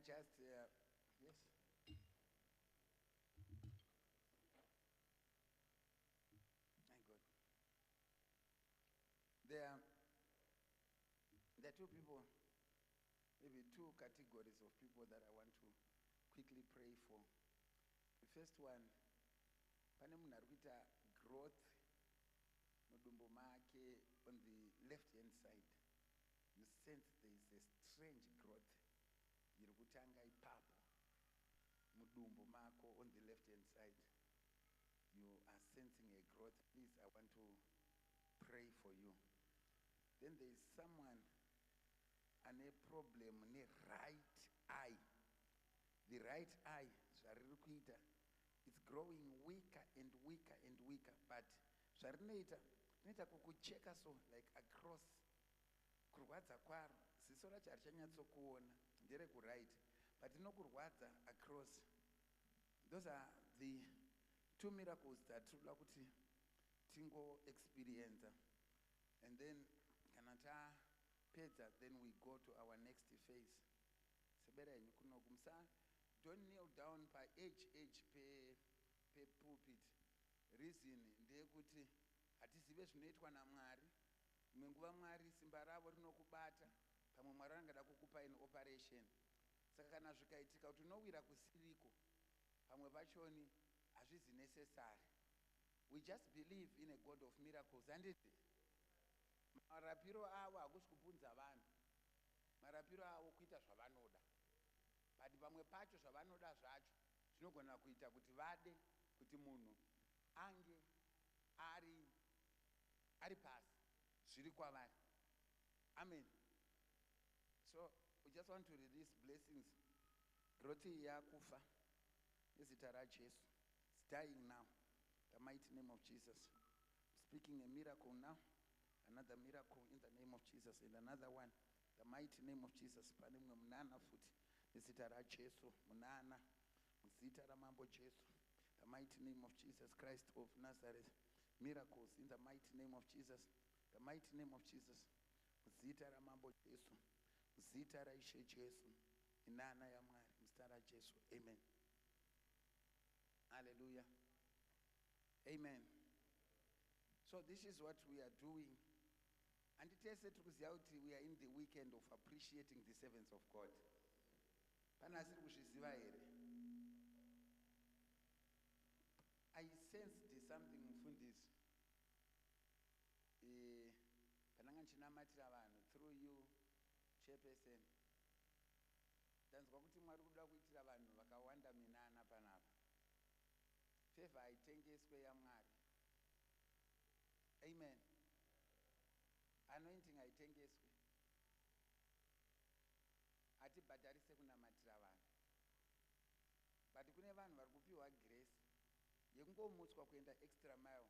just yes. My God. There are two people, maybe two categories of people that I want to quickly pray for. The first one, pane munhu ari kuita growth mudumbu make on the left hand side. You sense there is a strange growth iri kutanga ipapo mudumbu mako on the left hand side. You are sensing a growth. Please, I want to pray for you. Then there is someone and a problem in the right eye. The right eye, it's growing weaker and weaker and weaker. But zvarinoita kukucheka so like across kurwadza kwaro ziso racho harichanyatsokuona ndere kuright but inokurwadza across. Those are the two miracles that toda kuti tingo experience. And then kana tapedza then we go to our next phase. Sebera yenyu kunoku don't kneel down pa edge pe pulpit. Reason ndeyekuti hatizive zvinoitwa naMwari. Imwe nguva Mwari simba ravo rinokubata, pamwe Mwari angada kukupa in operation. Saka kana zvikaitika kuti unowira kusiriko, pamwe pachoni hazvizi necessary. We just believe in a God of miracles. And marapiro avo hakusi kupunza vanhu. Marapiro avo kuita zvavanoda. But pamwe pacho zvavanoda zvacho zvinogona kuita kuti vade kuti munhu ange ari pasi zviri kwavari. Amen. So we just want to release blessings. Growth yakufa nezita raJesu. It's dying now. The mighty name of Jesus. Speaking a miracle now. Another miracle in the name of Jesus. And another one. The mighty name of Jesus. Panimwe munana futi. Nezita raJesu. Munana. Nezita ramambo Jesu. The mighty name of Jesus Christ of Nazareth. Miracles in the mighty name of Jesus. The mighty name of Jesus. Zita ramambo Jesu. Zita raishe Jesu. Inana ya Mwari. Mzita ra Jesu. Amen. Hallelujah. Amen. So this is what we are doing. And it is we are in the weekend of appreciating the servants of God. Panasiri kuzviziva here. I sensed something mufundisi. Pananga ndinamatira vanhu through you, chairperson. Tanzwa kuti Mwari kuda kuitira vanhu vakawanda minana panapa. Favor haitengeswe yaMwari. Amen. Anointing haitengeswe. Hatibhadharise kunamatira vanhu. But kune vanhu vari kupiwa grace yekungomutswa kuenda extra mile